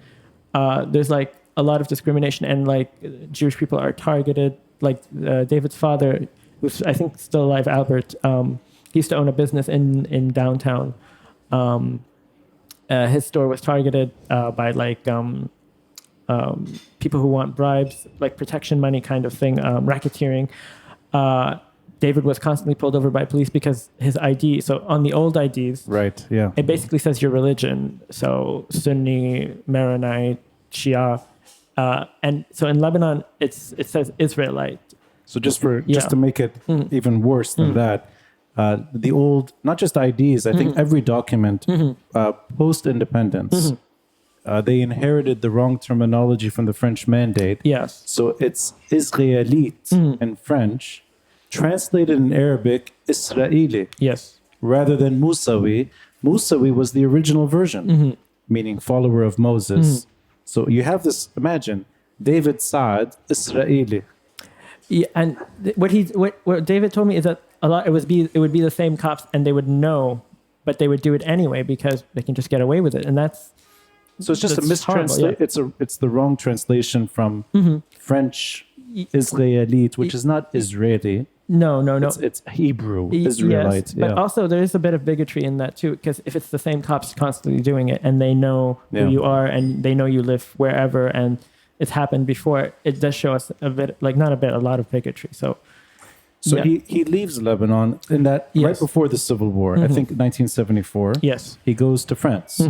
there's like a lot of discrimination, and like Jewish people are targeted. Like David's father, who's I think still alive, Albert, he used to own a business in downtown. His store was targeted by like people who want bribes, like protection money kind of thing, racketeering. David was constantly pulled over by police because his ID, so on the old IDs, right? Yeah, it basically says your religion. So Sunni, Maronite, Shia. And so in Lebanon, it says Israelite. So just to make it even worse than that, the old, not just IDs, I think every document post-independence, they inherited the wrong terminology from the French Mandate. Yes. So it's Israelite in French, translated in Arabic, Israeli. Yes. Rather than Musawi. Musawi was the original version, meaning follower of Moses. So you have this, imagine, David Saad, Israeli. Yeah, and what David told me is that it would be the same cops, and they would know, but they would do it anyway because they can just get away with it, and that's so it's just a mistranslation. Yeah. It's the wrong translation from French Israelite, which is not Israeli. No. It's Hebrew, Israelite. Yes, but also there is a bit of bigotry in that too, because if it's the same cops constantly doing it and they know who you are and they know you live wherever and it's happened before, it does show us a bit, like not a bit, a lot of bigotry. So he leaves Lebanon in that right before the Civil War, I think 1974. Yes. He goes to France.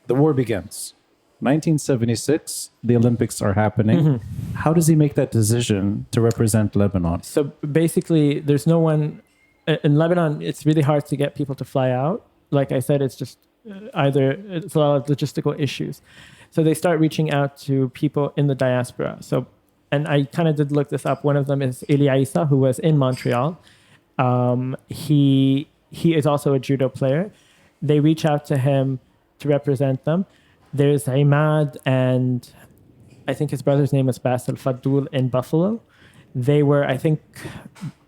The war begins. 1976, the Olympics are happening. How does he make that decision to represent Lebanon? So basically, there's no one in Lebanon. It's really hard to get people to fly out. Like I said, it's just it's a lot of logistical issues. So they start reaching out to people in the diaspora. So, and I kind of did look this up. One of them is Aaliya, who was in Montreal. He is also a judo player. They reach out to him to represent them. There's Imad, and I think his brother's name was Basil Fadul in Buffalo. They were, I think,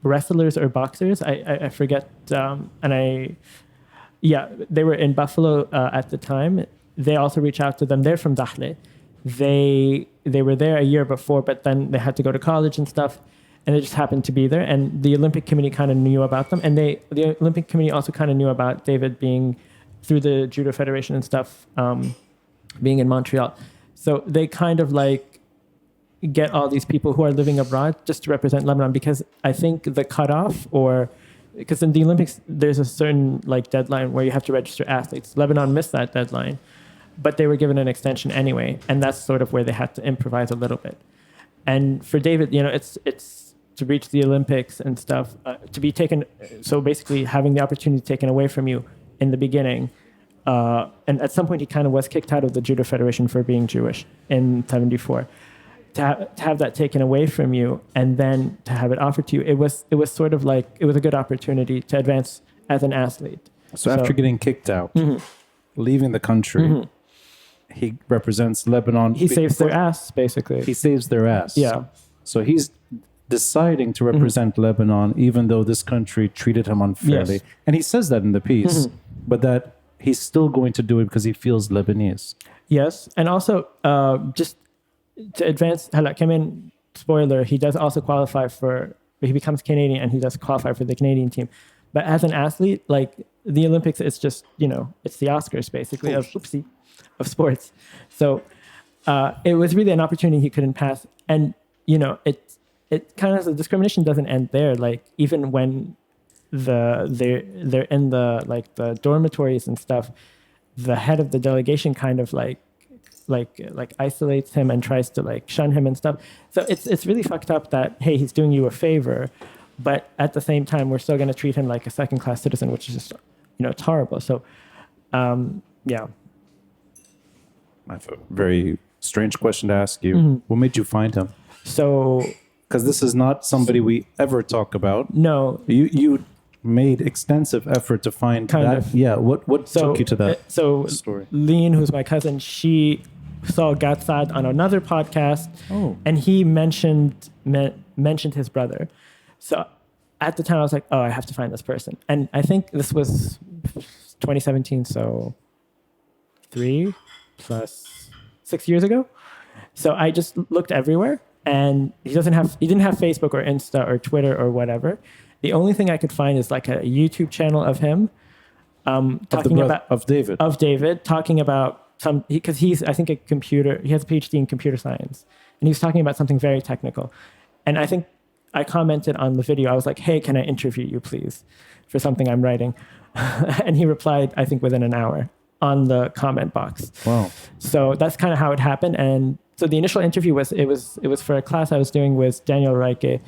wrestlers or boxers. I forget. They were in Buffalo at the time. They also reached out to them. They're from Dahle. They were there a year before, but then they had to go to college and stuff, and they just happened to be there. And the Olympic Committee kind of knew about them, and the Olympic Committee also kind of knew about David being through the Judo Federation and stuff. Being in Montreal. So they kind of like get all these people who are living abroad just to represent Lebanon, because I think the cutoff, or because in the Olympics, there's a certain like deadline where you have to register athletes. Lebanon missed that deadline. but they were given an extension anyway, and that's sort of where they had to improvise a little bit. And for David, it's to reach the Olympics and stuff, to be taken. So basically, having the opportunity taken away from you in the beginning, and at some point he kind of was kicked out of the Judo Federation for being Jewish in '74. To have that taken away from you and then to have it offered to you, it was sort of like, it was a good opportunity to advance as an athlete. So after getting kicked out, leaving the country, he represents Lebanon. He saves their ass, basically. He saves their ass. Yeah. So he's deciding to represent Lebanon, even though this country treated him unfairly. Yes. And he says that in the piece, but that he's still going to do it because he feels Lebanese. Yes. And also, just to advance, spoiler, he does also qualify he becomes Canadian and he does qualify for the Canadian team. But as an athlete, like the Olympics, it's just, it's the Oscars basically of sports. So it was really an opportunity he couldn't pass. And, it kind of, the discrimination doesn't end there. Like even when they're in the dormitories and stuff, the head of the delegation kind of like isolates him and tries to shun him and stuff. So it's really fucked up that, hey, he's doing you a favor, but at the same time we're still going to treat him like a second-class citizen, which is just it's horrible. So yeah, That's a very strange question to ask you. What made you find him? So because this is not somebody we ever talk about. No, you made extensive effort to find kind that. of. Yeah, what took you to that story? Lean, who's my cousin, she saw Saad on another podcast, and he mentioned his brother. So at the time I was like, oh, I have to find this person. And I think this was 2017, so 3 plus 6 years ago. So I just looked everywhere, and he didn't have Facebook or Insta or Twitter or whatever. The only thing I could find is like a YouTube channel of him talking of David talking about because he has a PhD in computer science, and he was talking about something very technical. And I think I commented on the video. I was like, hey, can I interview you, please, for something I'm writing? And he replied, I think within an hour on the comment box. Wow. So that's kind of how it happened. And so the initial interview was for a class I was doing with Daniel Reike.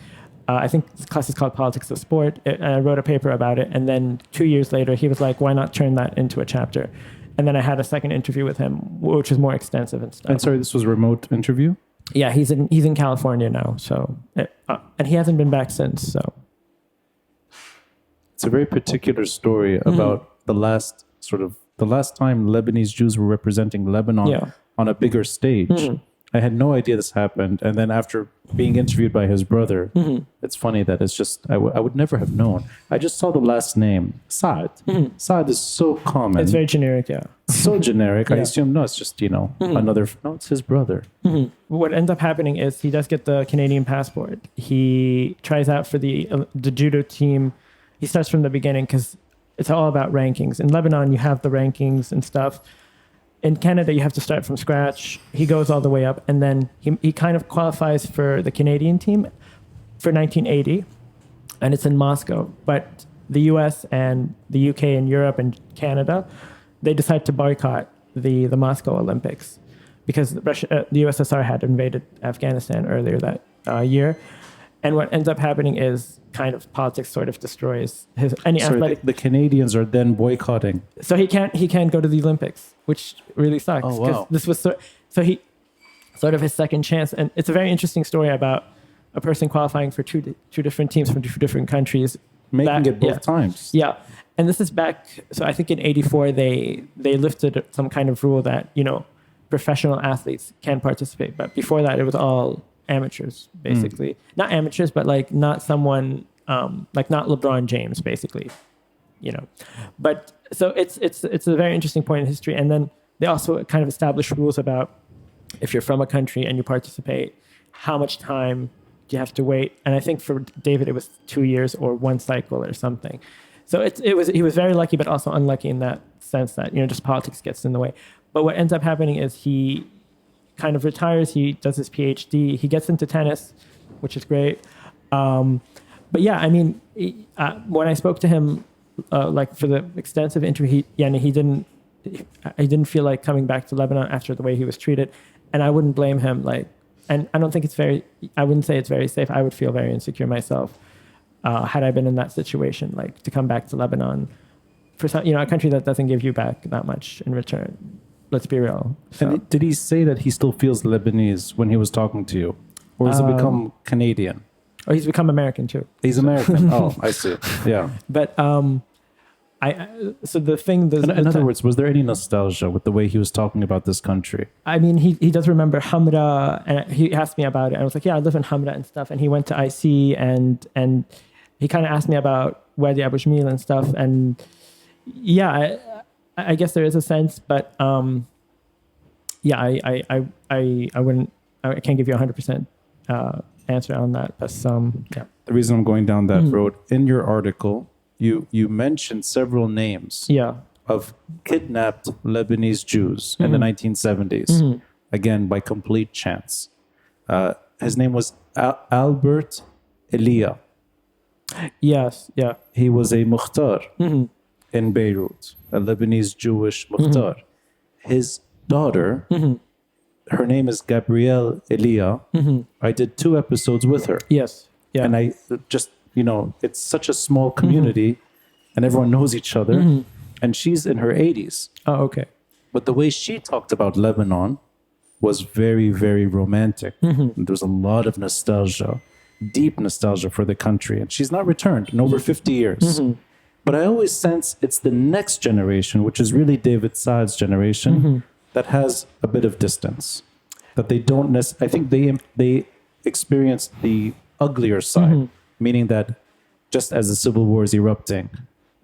I think this class is called Politics of Sport. I wrote a paper about it. And then 2 years later, he was like, why not turn that into a chapter? And then I had a second interview with him, which was more extensive and stuff. And sorry, this was a remote interview? Yeah, he's in California now. So, and he hasn't been back since. So it's a very particular story about the last time Lebanese Jews were representing Lebanon on a bigger stage. I had no idea this happened. And then after being interviewed by his brother, it's funny that it's just, I would never have known. I just saw the last name, Saad. Saad is so common. It's very generic, yeah. So generic. I assume, no, it's just, it's his brother. What ends up happening is he does get the Canadian passport. He tries out for the judo team. He starts from the beginning because it's all about rankings. In Lebanon, you have the rankings and stuff. In Canada, you have to start from scratch. He goes all the way up, and then he kind of qualifies for the Canadian team for 1980, and it's in Moscow. But the US and the UK and Europe and Canada, they decide to boycott the Moscow Olympics because the USSR had invaded Afghanistan earlier that year. And what ends up happening is kind of politics sort of destroys athletic. The Canadians are then boycotting. So he can't go to the Olympics, which really sucks. Oh, wow. This was so he sort of his second chance, and it's a very interesting story about a person qualifying for two different teams from two different countries, making it both times. Yeah, and this is back. So I think in '84 they lifted some kind of rule that professional athletes can participate, but before that it was all amateurs, basically. Not amateurs, but not someone not LeBron James, basically. But so it's a very interesting point in history. And then they also kind of established rules about if you're from a country and you participate, how much time do you have to wait? And I think for David it was 2 years or one cycle or something. So he was very lucky, but also unlucky in that sense that just politics gets in the way. But what ends up happening is he kind of retires. He does his PhD. He gets into tennis, which is great. But yeah, I mean, when I spoke to him, for the extensive interview, he I didn't feel like coming back to Lebanon after the way he was treated, and I wouldn't blame him. Like, and I don't think I wouldn't say it's very safe. I would feel very insecure myself had I been in that situation, like to come back to Lebanon for some, a country that doesn't give you back that much in return. Let's be real. So, And did he say that he still feels Lebanese when he was talking to you? Or has it become Canadian? oh, he's become American too. He's American. Oh, I see. Yeah. But so the thing. In other words, was there any nostalgia with the way he was talking about this country? I mean, he does remember Hamra, and he asked me about it. And I was like, yeah, I live in Hamra and stuff. And he went to IC, and he kind of asked me about Wadi Abu Jamil and stuff. And yeah, I guess there is a sense, but yeah, I wouldn't, I can't give you 100% answer on that. But yeah. The reason I'm going down that road, in your article, you mentioned several names of kidnapped Lebanese Jews in the 1970s, again, by complete chance. His name was Albert Aaliya. Yes, yeah. He was a Mukhtar in Beirut, a Lebanese Jewish Mukhtar. His daughter, her name is Gabrielle Aaliya. I did 2 episodes with her. Yes, yeah. And I just, it's such a small community and everyone knows each other. And she's in her 80s. Oh, okay. But the way she talked about Lebanon was very, very romantic. There was a lot of nostalgia, deep nostalgia for the country. And she's not returned in over 50 years. But I always sense it's the next generation, which is really David Saad's generation, that has a bit of distance. That they don't I think they experienced the uglier side, meaning that just as the civil war is erupting,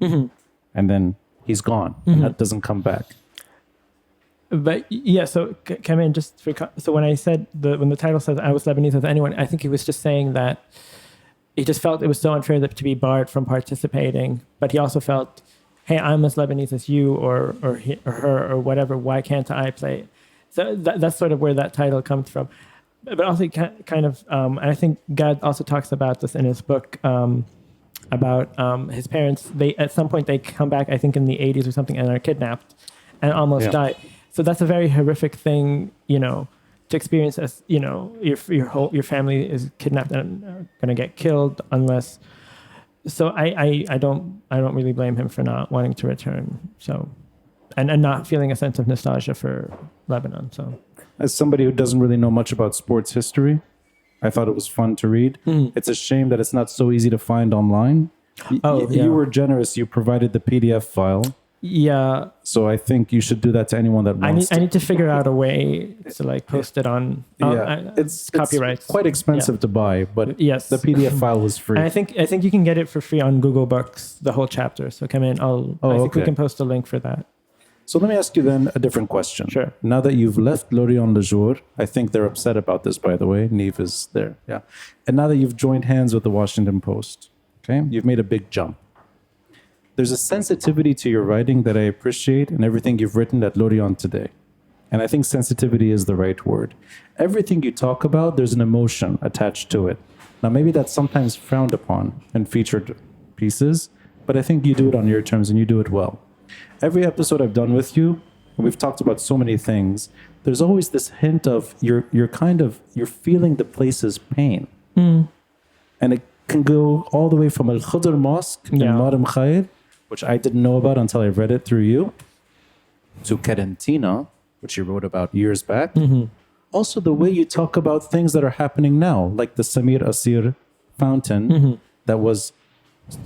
and then he's gone, and that doesn't come back. But yeah, so come in so when I said when the title says I was Lebanese with anyone, I think he was just saying that he just felt it was so unfair to be barred from participating, but he also felt, hey, I'm as Lebanese as you or her or whatever. Why can't I play? So that's sort of where that title comes from. But also kind of, and I think God also talks about this in his book about his parents. They at some point they come back, I think in the 80s or something, and are kidnapped and almost die. So that's a very horrific thing, to experience as your family is kidnapped and are going to get killed unless. So I don't really blame him for not wanting to return. So, and not feeling a sense of nostalgia for Lebanon. So, as somebody who doesn't really know much about sports history, I thought it was fun to read. It's a shame that it's not so easy to find online. You were generous. You provided the PDF file. Yeah. So I think you should do that to anyone that wants. I need to figure out a way to post it on. It's copyright. It's quite expensive to buy, but yes, the PDF file was free. And I think you can get it for free on Google Books, the whole chapter. So come in. I think we can post a link for that. So let me ask you then a different question. Sure. Now that you've left Lorient Le Jour, I think they're upset about this, by the way. Neve is there. Yeah. And now that you've joined hands with the Washington Post, okay, you've made a big jump. There's a sensitivity to your writing that I appreciate in everything you've written at Lorient today. And I think sensitivity is the right word. Everything you talk about, there's an emotion attached to it. Now, maybe that's sometimes frowned upon in featured pieces, but I think you do it on your terms and you do it well. Every episode I've done with you, and we've talked about so many things, there's always this hint of you're feeling the place's pain. And it can go all the way from Al Khadr Mosque in Maram Khair, which I didn't know about until I read it through you, to Karantina, which you wrote about years back. Also, the way you talk about things that are happening now, like the Samir Asir fountain, that was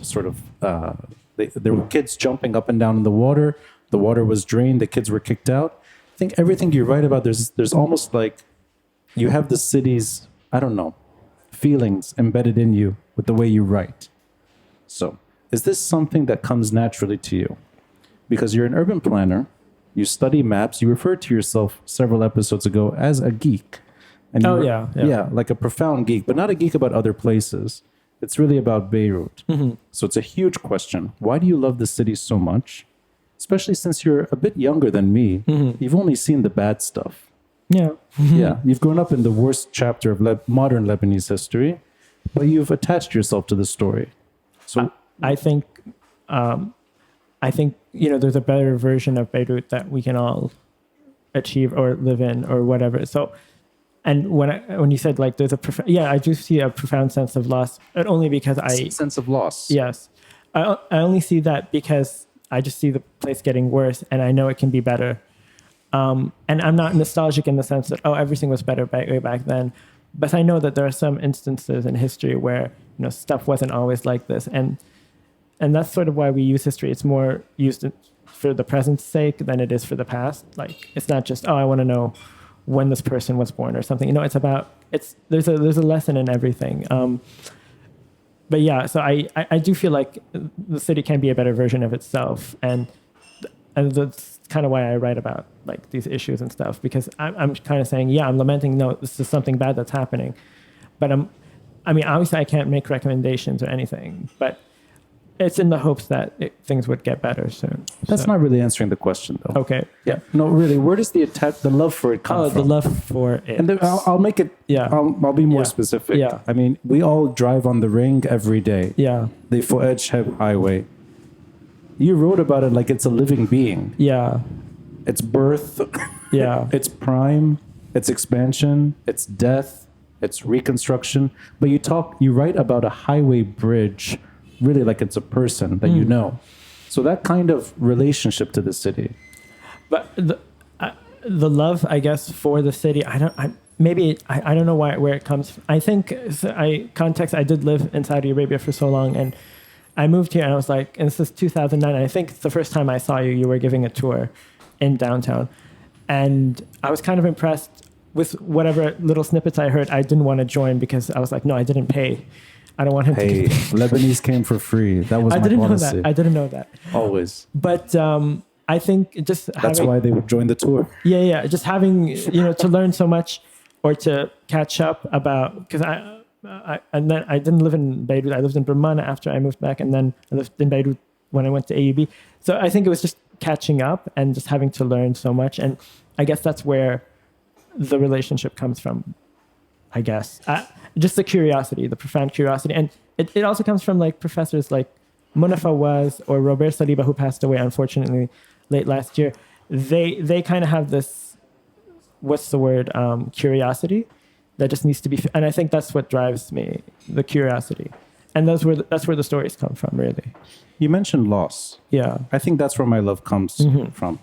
sort of, there were kids jumping up and down in the water was drained, the kids were kicked out. I think everything you write about, there's almost like you have the city's, I don't know, feelings embedded in you with the way you write. So, is this something that comes naturally to you? Because you're an urban planner, you study maps, you referred to yourself several episodes ago as a geek. And like a profound geek, but not a geek about other places. It's really about Beirut. So it's a huge question. Why do you love the city so much? Especially since you're a bit younger than me. You've only seen the bad stuff. Yeah. You've grown up in the worst chapter of modern Lebanese history, but you've attached yourself to the story. So I think I think, there's a better version of Beirut that we can all achieve or live in or whatever. So, and when you said like there's I do see a profound sense of loss, but only because sense of loss. Yes. I only see that because I just see the place getting worse and I know it can be better. And I'm not nostalgic in the sense that, everything was better way back then. But I know that there are some instances in history where, stuff wasn't always like this. And that's sort of why we use history. It's more used for the present's sake than it is for the past. Like, it's not just, I want to know when this person was born or something. It's about, there's a lesson in everything. But yeah, so I do feel like the city can be a better version of itself. And that's kind of why I write about like these issues and stuff, because I'm kind of saying, I'm lamenting, no, this is something bad that's happening. But obviously I can't make recommendations or anything, but it's in the hopes that things would get better soon. That's not really answering the question, though. Okay. Yeah. No, really. Where does the love for it come from? The love for it. And then I'll make it. Yeah. I'll be more specific. Yeah. I mean, we all drive on the ring every day. Yeah. The Fuad Sheb Highway. You wrote about it like it's a living being. Yeah. Its birth. Yeah. Its prime. Its expansion. Its death. Its reconstruction. But you write about a highway bridge. Really like it's a person that you know. So that kind of relationship to the city. But the love, I guess, for the city, I don't know where it comes from. I think, I did live in Saudi Arabia for so long, and I moved here and I was like, and this is 2009, and I think the first time I saw you, you were giving a tour in downtown. And I was kind of impressed with whatever little snippets I heard. I didn't want to join because I was like, no, I didn't pay. I don't want him to. Lebanese came for free. That was my policy. I didn't know that. Always. But I think that's why they would join the tour. Yeah. Just having, to learn so much or to catch up about, because and then I didn't live in Beirut. I lived in Burman after I moved back, and then I lived in Beirut when I went to AUB. So I think it was just catching up and just having to learn so much. And I guess that's where the relationship comes from, I guess. Just the curiosity, the profound curiosity. And it also comes from like professors like Munafa was, or Robert Saliba, who passed away, unfortunately, late last year. They kind of have this, what's the word, curiosity that just needs to be, and I think that's what drives me, the curiosity. And that's where the stories come from, really. You mentioned loss. Yeah. I think that's where my love comes from.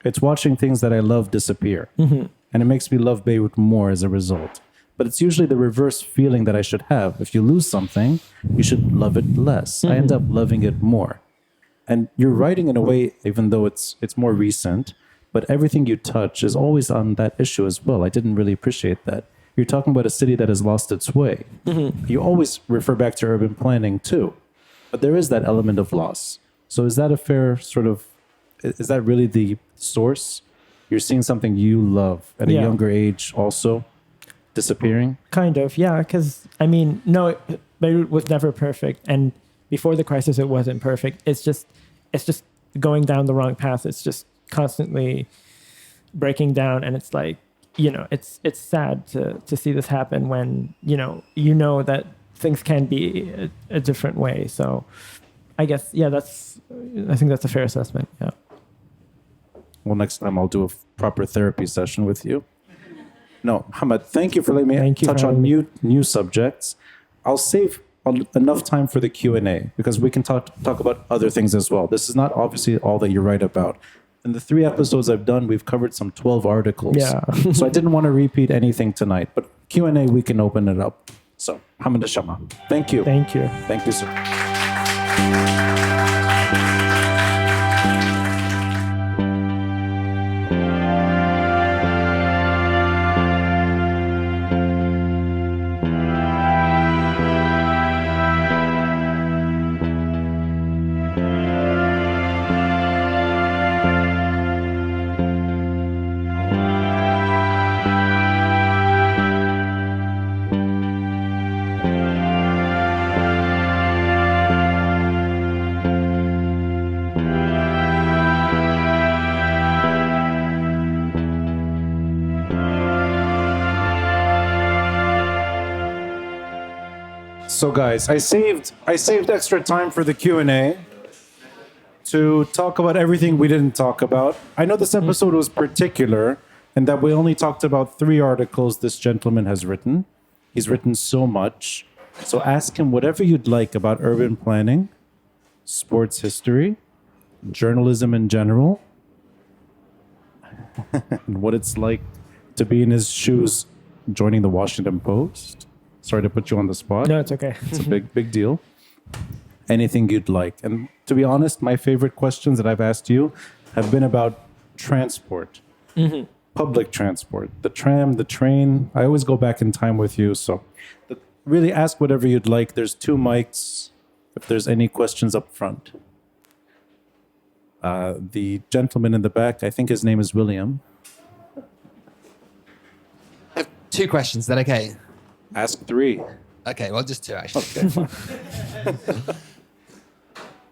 It's watching things that I love disappear. And it makes me love Beirut more as a result. But it's usually the reverse feeling that I should have. If you lose something, you should love it less. I end up loving it more. And you're writing in a way, even though it's more recent, but everything you touch is always on that issue as well. I didn't really appreciate that. You're talking about a city that has lost its way. You always refer back to urban planning too. But there is that element of loss. So is that a fair sort of, is that really the source? You're seeing something you love at a younger age also disappearing? Kind of, yeah. Because, no, Beirut was never perfect. And before the crisis, it wasn't perfect. It's just going down the wrong path. It's just constantly breaking down. And it's like, it's sad to see this happen when, that things can be a different way. So I guess, I think that's a fair assessment. Yeah. Well, next time I'll do a proper therapy session with you. No, Mohamad, thank you for letting me touch on new subjects. I'll save enough time for the Q&A because we can talk about other things as well. This is not obviously all that you write about. In the 3 episodes I've done, we've covered some 12 articles. Yeah. So I didn't want to repeat anything tonight, but Q&A, we can open it up. So, Mohamad El Chamaa, thank you. Thank you. Thank you, sir. So guys, I saved extra time for the Q&A to talk about everything we didn't talk about. I know this episode was particular and that we only talked about 3 articles this gentleman has written. He's written so much. So ask him whatever you'd like about urban planning, sports history, journalism in general, and what it's like to be in his shoes joining the Washington Post. Sorry to put you on the spot. No, it's okay. It's a big deal. Anything you'd like. And to be honest, my favorite questions that I've asked you have been about transport, public transport, the tram, the train. I always go back in time with you. So really ask whatever you'd like. There's 2 mics if there's any questions up front. The gentleman in the back, I think his name is William. I have 2 questions. Is that okay? Ask 3. Okay, well, just 2 actually. Okay, fine.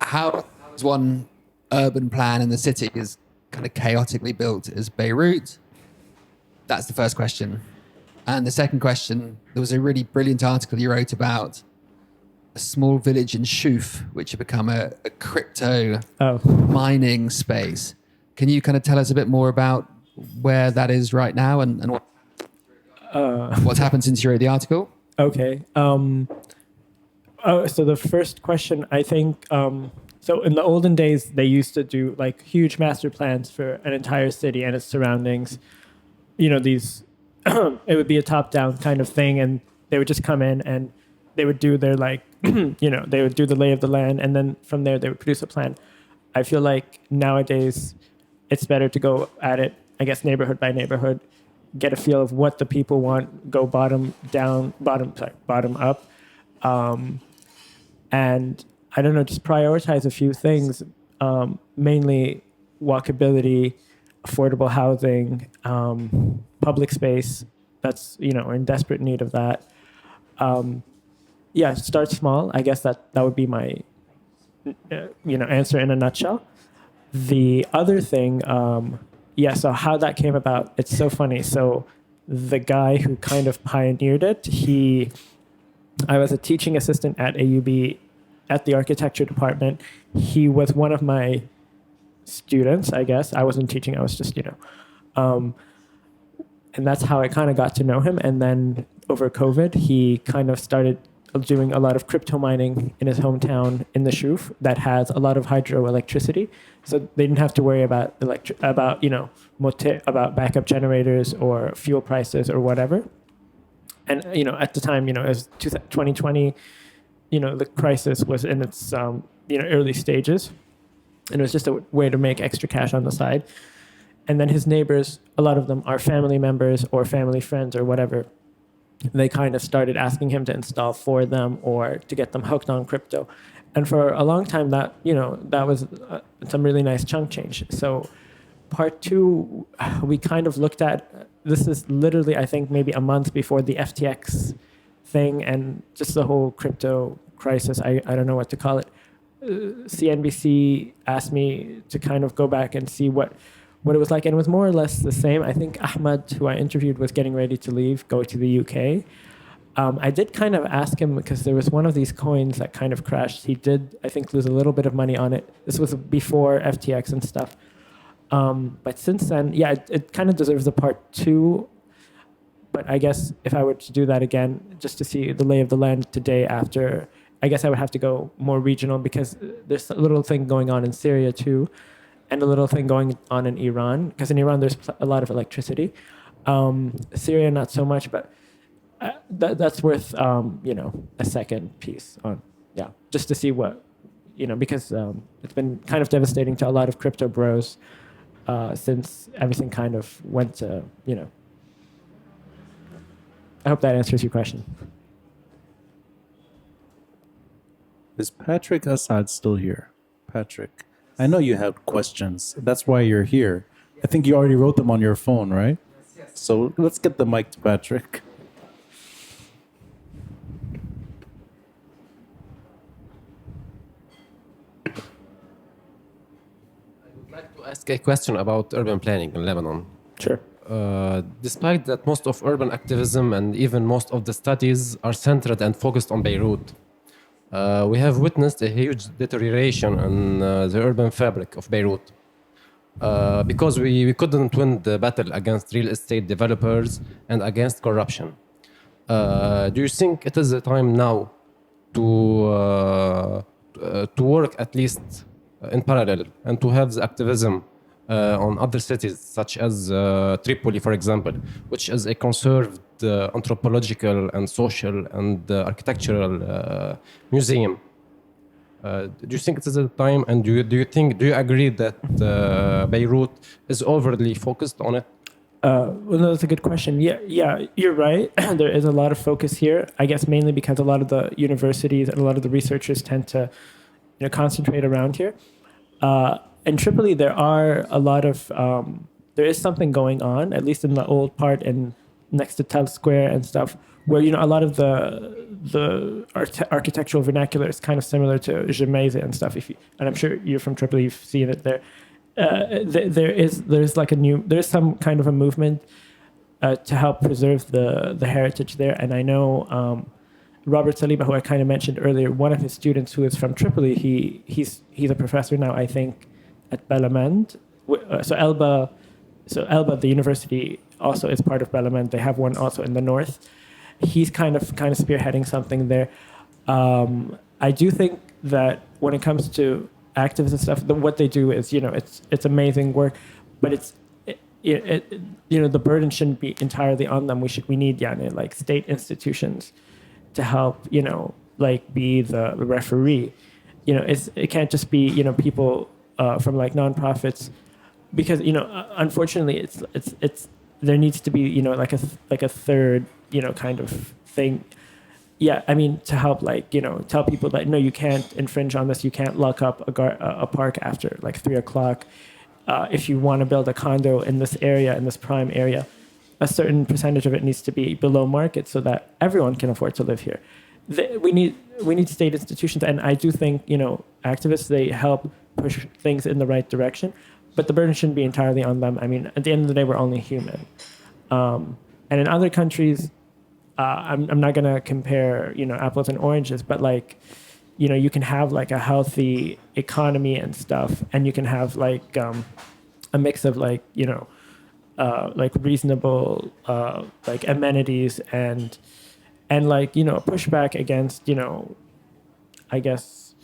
How is one urban plan in the city is kind of chaotically built as Beirut? That's the first question. And the second question, there was a really brilliant article you wrote about a small village in Shuf, which had become a crypto mining space. Can you kind of tell us a bit more about where that is right now and what's happened since you wrote the article? Okay. So the first question, I think, so in the olden days, they used to do like huge master plans for an entire city and its surroundings. You know, these, it would be a top-down kind of thing, and they would just come in and they would do their like, they would do the lay of the land, and then from there they would produce a plan. I feel like nowadays it's better to go at it, I guess, neighborhood by neighborhood, get a feel of what the people want, go bottom up. And I don't know, just prioritize a few things, mainly walkability, affordable housing, public space. That's, we're in desperate need of that. Start small. I guess that would be my, answer in a nutshell. The other thing, so how that came about, it's so funny. So the guy who kind of pioneered it, I was a teaching assistant at AUB at the architecture department. He was one of my students, I guess. I wasn't teaching, I was just, and that's how I kind of got to know him. And then over COVID, he kind of started doing a lot of crypto mining in his hometown in the Shuf that has a lot of hydroelectricity. So they didn't have to worry about about backup generators or fuel prices or whatever. And, at the time, it was 2020, the crisis was in its, early stages. And it was just a way to make extra cash on the side. And then his neighbors, a lot of them are family members or family friends or whatever. They kind of started asking him to install for them or to get them hooked on crypto. And for a long time, that was some really nice chunk change. So part 2, we kind of looked at, this is literally, I think, maybe a month before the FTX thing and just the whole crypto crisis. I don't know what to call it. CNBC asked me to kind of go back and see what it was like, and it was more or less the same. I think Ahmed, who I interviewed, was getting ready to leave, go to the UK. I did kind of ask him because there was one of these coins that kind of crashed. He did, I think, lose a little bit of money on it. This was before FTX and stuff. But since then, it kind of deserves a part 2. But I guess if I were to do that again, just to see the lay of the land today after, I guess I would have to go more regional because there's a little thing going on in Syria too, and a little thing going on in Iran, because in Iran there's a lot of electricity. Syria, not so much, but that's worth, a second piece on, just to see what, because it's been kind of devastating to a lot of crypto bros since everything kind of went to, I hope that answers your question. Is Patrick Assad still here? Patrick, I know you have questions. That's why you're here. I think you already wrote them on your phone, right? Yes. So let's get the mic to Patrick. I would like to ask a question about urban planning in Lebanon. Sure. Despite that most of urban activism and even most of the studies are centered and focused on Beirut, We have witnessed a huge deterioration in the urban fabric of Beirut because we couldn't win the battle against real estate developers and against corruption. Do you think it is the time now to work at least in parallel and to have the activism on other cities such as Tripoli, for example, which is a conserved anthropological and social and architectural museum? Do you think it is the time, and do you agree that Beirut is overly focused on it? Well, no, that's a good question. Yeah, you're right. There is a lot of focus here. I guess mainly because a lot of the universities and a lot of the researchers tend to, concentrate around here. In Tripoli, there are a lot of there is something going on, at least in the old part and next to Tel Square and stuff, where a lot of the architectural vernacular is kind of similar to Jemaise and stuff. And I'm sure you're from Tripoli, you've seen it there. There's some kind of a movement to help preserve the heritage there. And I know Robert Saliba, who I kind of mentioned earlier, one of his students who is from Tripoli, he's a professor now, I think, at Belamend. So Elba, the university, also is part of Belamend. They have one also in the north. He's kind of spearheading something there. I do think that when it comes to activists and stuff, what they do is, it's amazing work, but the burden shouldn't be entirely on them. We need like state institutions to help, be the referee. It can't just be, people from like nonprofits, because, unfortunately it's there needs to be, like a third, kind of thing. Yeah, I mean, to help, tell people that, no, you can't infringe on this. You can't lock up a park after, 3 o'clock. If you want to build a condo in this area, in this prime area, a certain percentage of it needs to be below market so that everyone can afford to live here. We need state institutions. And I do think, activists, they help push things in the right direction. But the burden shouldn't be entirely on them. I mean, at the end of the day, we're only human. And in other countries, I'm not gonna compare, apples and oranges, but you can have a healthy economy and stuff, and you can have a mix of reasonable amenities and pushback against I guess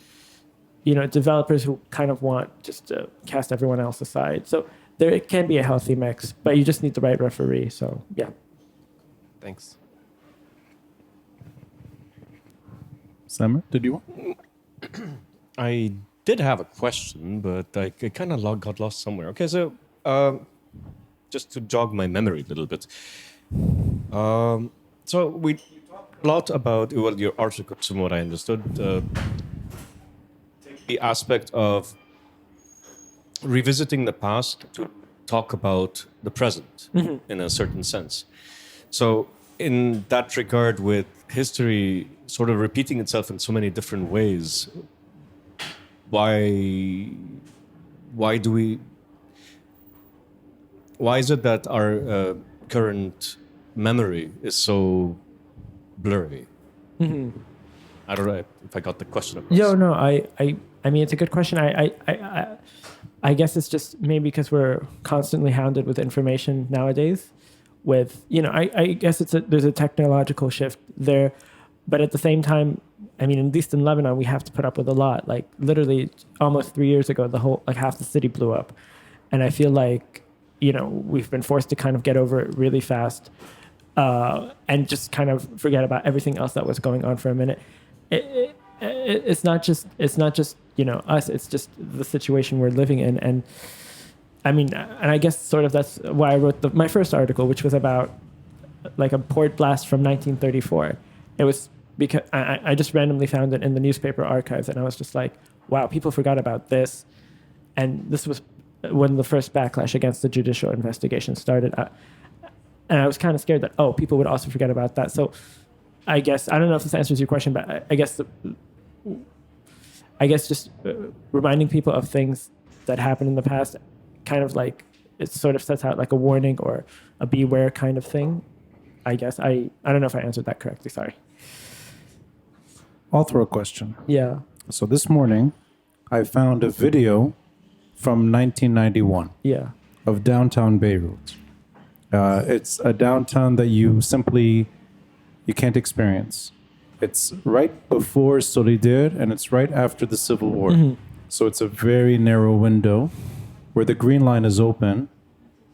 developers who kind of want just to cast everyone else aside. So there can be a healthy mix, but you just need the right referee. So yeah. Thanks. Samer, did you want? I did have a question, but I kind of got lost somewhere. Okay, so just to jog my memory a little bit. So we talked a lot about, well, your article, from what I understood, the aspect of revisiting the past to talk about the present in a certain sense. So in that regard, with history sort of repeating itself in so many different ways, why is it that our current memory is so blurry? I don't know if I got the question across. No, I mean, it's a good question. I guess it's just maybe because we're constantly hounded with information nowadays. I guess there's a technological shift there, but at the same time, I mean, at least in Lebanon, we have to put up with a lot. Literally, almost 3 years ago, the whole half the city blew up, and I feel we've been forced to kind of get over it really fast, and just kind of forget about everything else that was going on for a minute. It's not just us. It's just the situation we're living in, and I mean, and I guess sort of that's why I wrote my first article, which was about a port blast from 1934. It was because I just randomly found it in the newspaper archives, and I was just like, wow, people forgot about this, and this was when the first backlash against the judicial investigation started, and I was kind of scared that people would also forget about that. So I guess I don't know if this answers your question, but I guess just reminding people of things that happened in the past, kind of it sort of sets out a warning or a beware kind of thing. I guess I don't know if I answered that correctly. Sorry. I'll throw a question. Yeah. So this morning, I found a video from 1991 Yeah. of downtown Beirut. It's a downtown that you can't experience. It's right before Solidaire and it's right after the Civil War. So it's a very narrow window where the Green Line is open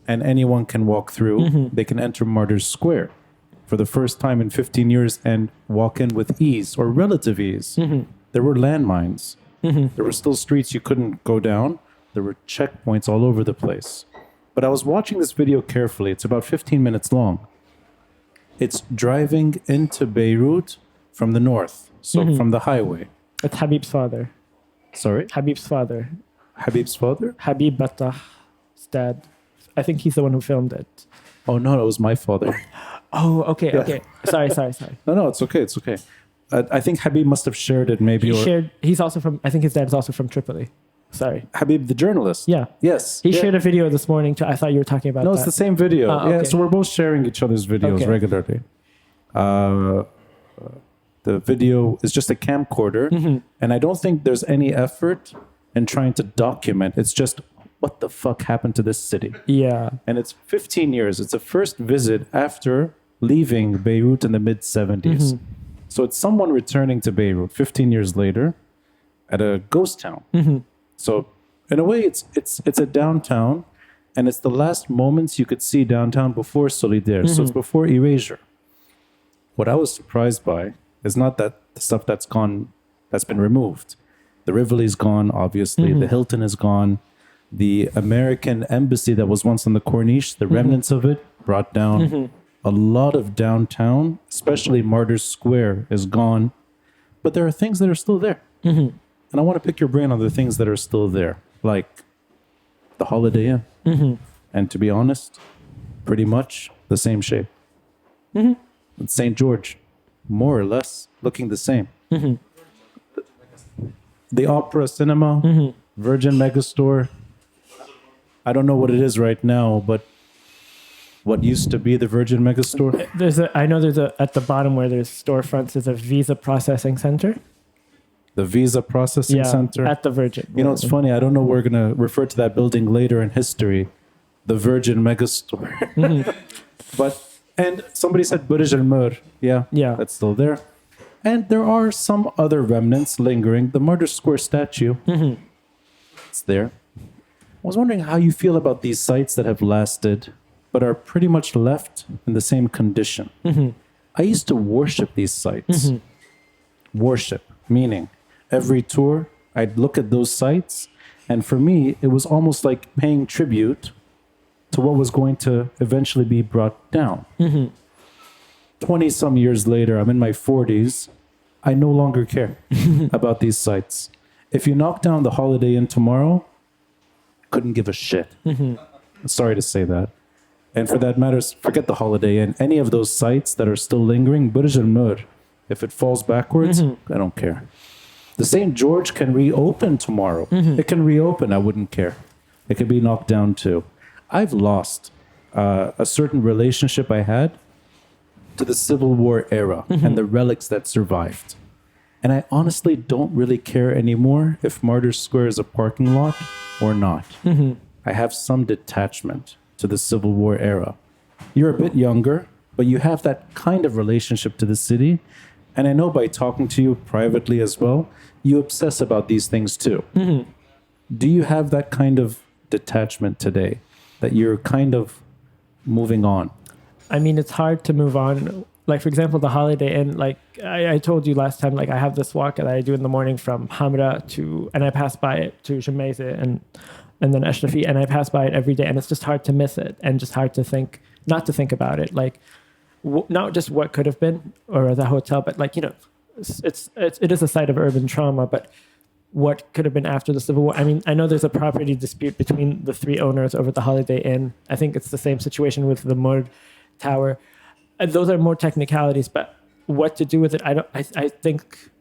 and anyone can walk through. They can enter Martyrs Square for the first time in 15 years and walk in with ease or relative ease. There were landmines. There were still streets you couldn't go down. There were checkpoints all over the place. But I was watching this video carefully. It's about 15 minutes long. It's driving into Beirut from the north, so from the highway. It's Habib's father. Sorry? Habib's father. Habib's father? Habib Battah's dad. I think he's the one who filmed it. Oh, no, it was my father. Oh, okay, okay. Sorry. No, it's okay. It's okay. I think Habib must have shared it maybe. He's also from, I think his dad is also from Tripoli. Sorry. Habib, the journalist? Yeah. Yes. He shared a video this morning too. I thought you were talking about No, that. it's the same video. Okay. Yeah, so we're both sharing each other's videos regularly. The video is just a camcorder, and I don't think there's any effort in trying to document. It's just, what the fuck happened to this city? Yeah. And it's 15 years. It's a first visit after leaving Beirut in the mid-70s. So it's someone returning to Beirut 15 years later at a ghost town. So in a way, it's a downtown, and it's the last moments you could see downtown before Solidaire. So it's before erasure. What I was surprised by is not that the stuff that's been removed. The Rivoli's gone, obviously. The Hilton is gone. The American embassy that was once on the Corniche, the remnants of it brought down. A lot of downtown, especially Martyrs Square, is gone. But there are things that are still there. And I want to pick your brain on the things that are still there, like the Holiday Inn. And to be honest, pretty much the same shape. St. George, more or less looking the same. The Opera Cinema, Virgin Megastore. I don't know what it is right now, but what used to be the Virgin Megastore. I know there's at the bottom where there's storefronts, there's a visa processing center. The Visa Processing Center. At the Virgin. You know, it's funny. I don't know. We're going to refer to that building later in history. The Virgin Megastore. And somebody said Burj Al Mur. Yeah. That's still there. And there are some other remnants lingering. The Martyrs Square statue. It's there. I was wondering how you feel about these sites that have lasted, but are pretty much left in the same condition. I used to worship these sites. Worship, meaning every tour, I'd look at those sites, and for me, it was almost like paying tribute to what was going to eventually be brought down. 20-some years later, I'm in my 40s, I no longer care about these sites. If you knock down the Holiday Inn tomorrow, couldn't give a shit. Sorry to say that. And for that matter, forget the Holiday Inn. Any of those sites that are still lingering, Burj Al Mur, if it falls backwards, I don't care. The St. George can reopen tomorrow. It can reopen. I wouldn't care. It could be knocked down too. I've lost a certain relationship I had to the Civil War era and the relics that survived. And I honestly don't really care anymore if Martyrs Square is a parking lot or not. I have some detachment to the Civil War era. You're a bit younger, but you have that kind of relationship to the city. And I know by talking to you privately as well, you obsess about these things too. Do you have that kind of detachment today, that you're kind of moving on? I mean, it's hard to move on. Like, for example, the Holiday Inn, like I told you last time, like I have this walk that I do in the morning from Hamra and I pass by it to Jemaise and then Ashrafi, and I pass by it every day, and it's just hard to miss it and just hard to not to think about it. Like, not just what could have been or the hotel, but like, you know, it is a site of urban trauma, but what could have been after the Civil War. I mean, I know there's a property dispute between the three owners over the Holiday Inn. I think it's the same situation with the Murd Tower. Those are more technicalities, but what to do with it, I think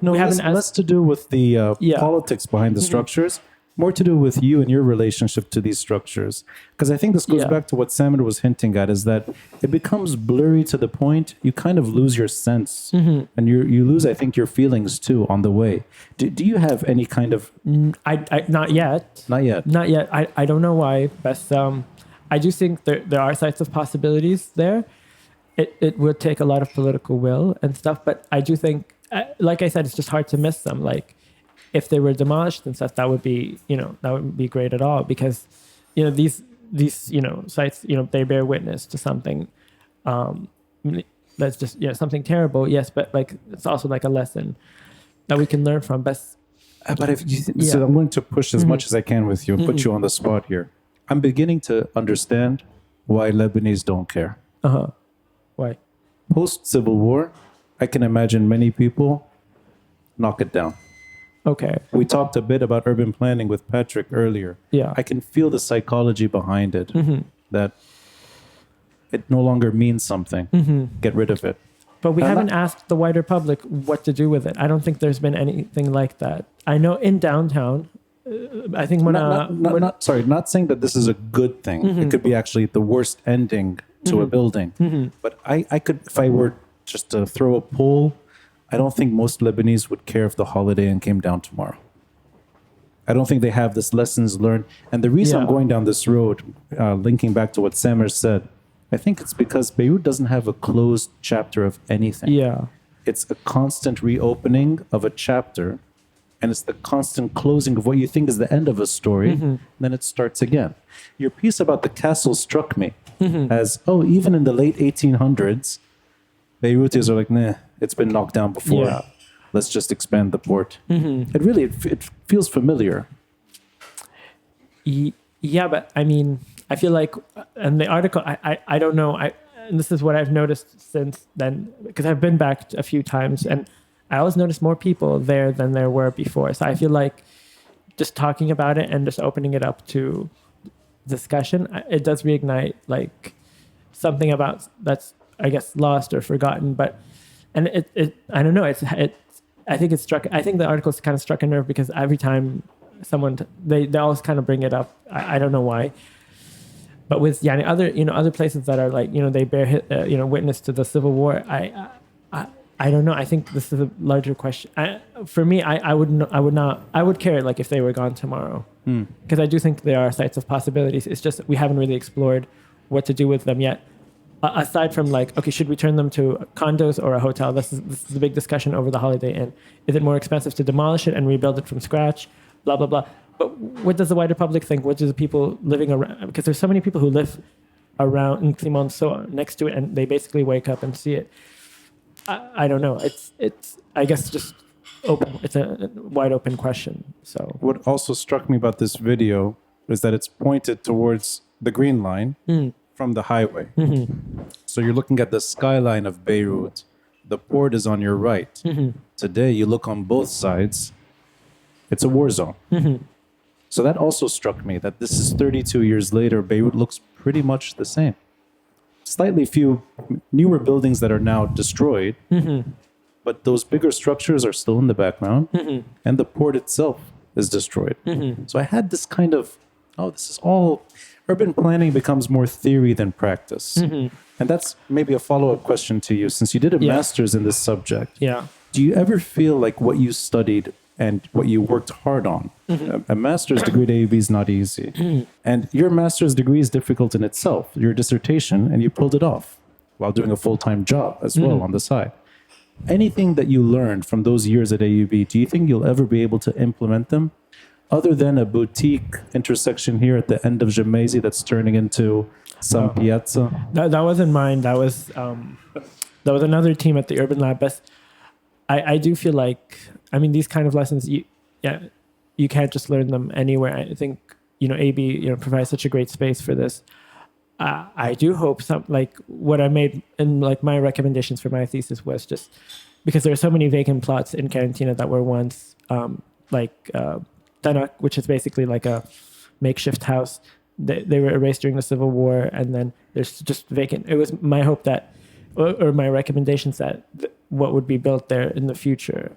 no, we haven't less to do with the Yeah. politics behind the structures. more to do with you and your relationship to these structures. Because I think this goes Yeah. back to what Samer was hinting at, is that it becomes blurry to the point you kind of lose your sense. And you lose, I think, your feelings too on the way. Do you have any kind of... I not yet. Not yet. Not yet. I don't know why, but I do think there are sites of possibilities there. It would take a lot of political will and stuff, but I do think, like I said, it's just hard to miss them. Like, if they were demolished and stuff, that would be, that wouldn't be great at all, because, these sites, they bear witness to something that's just, something terrible. Yes, but like, it's also like a lesson that we can learn from. But if you, so I'm going to push as much as I can with you and put you on the spot here. I'm beginning to understand why Lebanese don't care. Why? Post-Civil War, I can imagine many people knock it down. Okay. We talked a bit about urban planning with Patrick earlier. Yeah. I can feel the psychology behind it, that it no longer means something. Get rid of it. But we I'm haven't not- asked the wider public what to do with it. I don't think there's been anything like that. I know in downtown, I think not saying that this is a good thing. It could be actually the worst ending to a building. But I could, if I were just to throw a poll, I don't think most Lebanese would care if the Holiday Inn came down tomorrow. I don't think they have this lessons learned. And the reason I'm going down this road, linking back to what Samer said, I think it's because Beirut doesn't have a closed chapter of anything. Yeah. It's a constant reopening of a chapter, and it's the constant closing of what you think is the end of a story, then it starts again. Your piece about the castle struck me as, even in the late 1800s, Beirutis are like, nah, it's been knocked down before. Yeah. Let's just expand the port. It really, it feels familiar. Yeah, but I mean, I feel like, and the article, I don't know, and this is what I've noticed since then, because I've been back a few times, and I always notice more people there than there were before. So I feel like just talking about it and just opening it up to discussion, it does reignite like something about that's, I guess, lost or forgotten. But, and it I don't know, I think the article's kind of struck a nerve, because every time someone, they always kind of bring it up. I don't know why. But with other places that are like, they bear witness to the Civil War, I don't know. I think this is a larger question. For me, I would care like if they were gone tomorrow, because I do think there are sites of possibilities. It's just we haven't really explored what to do with them yet. Aside from like, okay, should we turn them to condos or a hotel? This is a big discussion over the Holiday Inn. Is it more expensive to demolish it and rebuild it from scratch? Blah blah blah. But what does the wider public think? What do the people living around? Because there's so many people who live around in Climont, so next to it, and they basically wake up and see it. I don't know. It's I guess just open. It's a wide open question. So What also struck me about this video is that it's pointed towards the green line from the highway. So you're looking at the skyline of Beirut. The port is on your right. Today, you look on both sides. It's a war zone. So that also struck me, that this is 32 years later. Beirut looks pretty much the same. Slightly few newer buildings that are now destroyed, but those bigger structures are still in the background, and the port itself is destroyed. So I had this kind of, this is all, urban planning becomes more theory than practice. And that's maybe a follow-up question to you, since you did a master's in this subject. yeah. Do you ever feel like what you studied and what you worked hard on, a master's degree at AUB is not easy. And your master's degree is difficult in itself, your dissertation, and you pulled it off while doing a full-time job as well on the side. Anything that you learned from those years at AUB, do you think you'll ever be able to implement them? Other than a boutique intersection here at the end of Gemesi that's turning into some piazza? That wasn't mine. That was another team at the Urban Lab. But I do feel like, I mean, these kind of lessons, you can't just learn them anywhere. I think, AB, provides such a great space for this. I do hope what I made in like my recommendations for my thesis was just because there are so many vacant plots in Karantina that were once Tanak, which is basically like a makeshift house. They were erased during the Civil War, and then there's just vacant. It was my hope that, or my recommendations that what would be built there in the future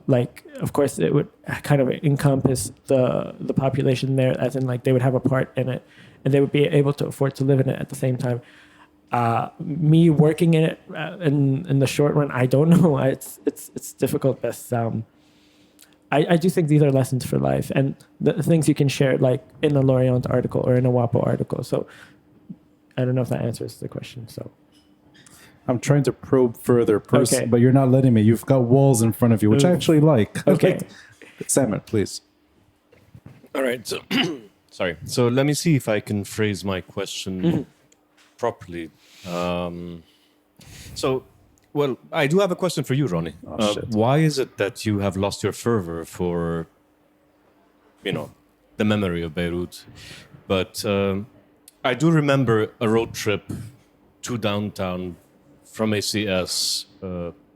like, of course, it would kind of encompass the population there, as in like they would have a part in it, and they would be able to afford to live in it at the same time. Me working in it in the short run, I don't know. It's difficult. But I do think these are lessons for life, and the things you can share, like in a Lorient article or in a WAPO article. So I don't know if that answers the question. So I'm trying to probe further, Okay. but you're not letting me. You've got walls in front of you, which I actually like. Okay. Samer, please. All right. So, sorry. So let me see if I can phrase my question properly. Well, I do have a question for you, Ronnie. Shit. Why is it that you have lost your fervor for, the memory of Beirut? But I do remember a road trip to downtown from ACS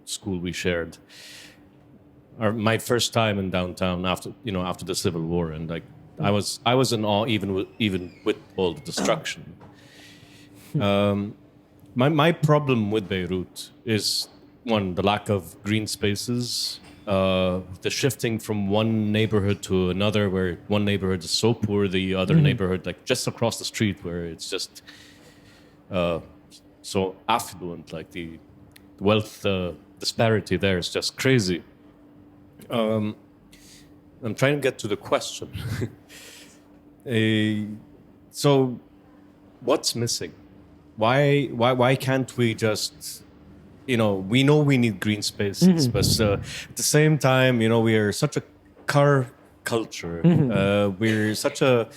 school we shared. My first time in downtown after the Civil War, and like I was in awe even with all the destruction. My problem with Beirut is, one, the lack of green spaces, the shifting from one neighborhood to another, where one neighborhood is so poor, the other neighborhood, like just across the street, where it's just so affluent, like the wealth disparity there is just crazy. I'm trying to get to the question. So, what's missing? Why can't we just, we know we need green spaces, but at the same time, we are such a car culture. We're such a,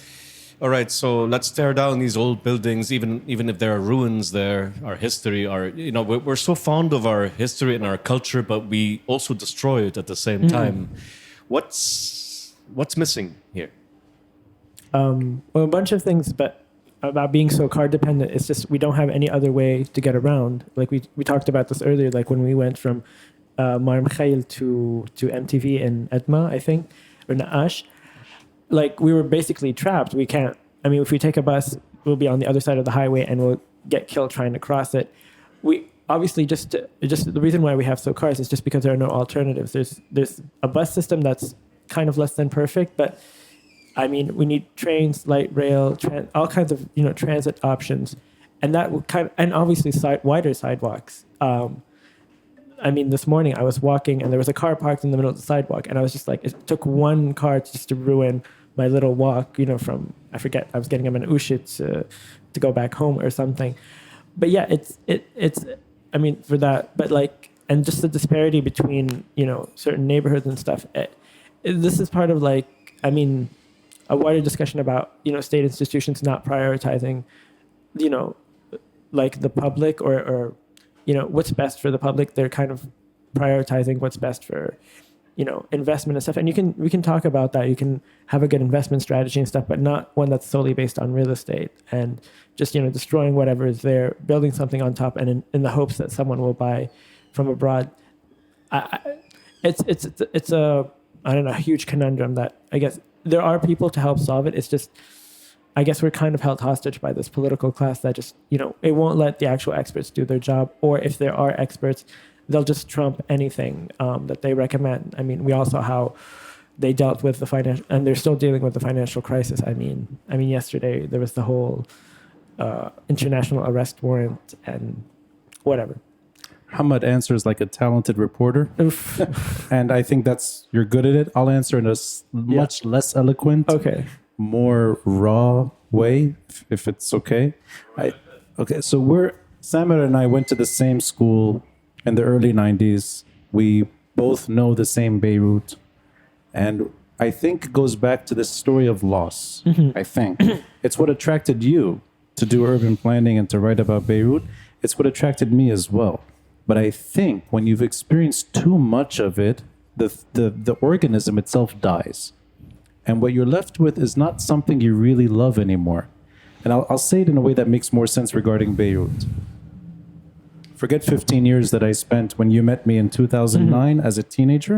all right, so let's tear down these old buildings, even if there are ruins there, our history, we're so fond of our history and our culture, but we also destroy it at the same time. What's missing here? Well, a bunch of things, but about being so car dependent, it's just we don't have any other way to get around. Like we talked about this earlier, like when we went from Mar Mikhail to MTV in Edma, I think, or Naash, like we were basically trapped. We can't, if we take a bus, we'll be on the other side of the highway and we'll get killed trying to cross it. We obviously just the reason why we have so cars is just because there are no alternatives. There's a bus system that's kind of less than perfect, but we need trains, light rail, all kinds of transit options, and that will and obviously wider sidewalks. This morning I was walking and there was a car parked in the middle of the sidewalk, and I was just like, it took one car just to ruin my little walk. From I forget, I was getting up in Ushit to go back home or something. But yeah, it's for that, but like, and just the disparity between certain neighborhoods and stuff. This is part of like a wider discussion about state institutions not prioritizing like the public or what's best for the public. They're kind of prioritizing what's best for investment and stuff, and we can talk about that. You can have a good investment strategy and stuff, but not one that's solely based on real estate and just destroying whatever is there, building something on top, and in the hopes that someone will buy from abroad. It's a huge conundrum that I guess there are people to help solve it. It's just, I guess we're kind of held hostage by this political class that just, it won't let the actual experts do their job. Or if there are experts, they'll just trump anything that they recommend. We all saw how they dealt with the financial, and they're still dealing with the financial crisis. Yesterday there was the whole international arrest warrant and whatever. Hamad answers like a talented reporter. And I think you're good at it. I'll answer in a much less eloquent, more raw way, if it's okay. So Samer and I went to the same school in the early 90s. We both know the same Beirut. And I think it goes back to this story of loss. I think. It's what attracted you to do urban planning and to write about Beirut. It's what attracted me as well. But I think when you've experienced too much of it, the organism itself dies. And what you're left with is not something you really love anymore. And I'll say it in a way that makes more sense regarding Beirut. Forget 15 years that I spent when you met me in 2009 as a teenager,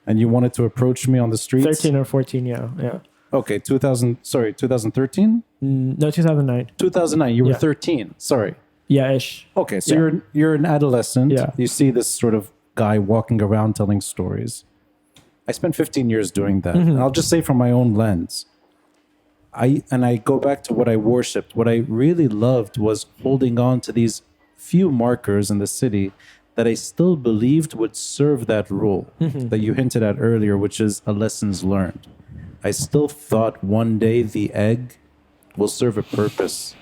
and you wanted to approach me on the streets. 13 or 14, yeah. Okay, 2013? No, 2009. 2009, you were 13, sorry. Yeah, ish. Okay, so you're an adolescent. Yeah. You see this sort of guy walking around telling stories. I spent 15 years doing that. And I'll just say from my own lens, I go back to what I worshipped. What I really loved was holding on to these few markers in the city that I still believed would serve that role that you hinted at earlier, which is a lessons learned. I still thought one day the egg will serve a purpose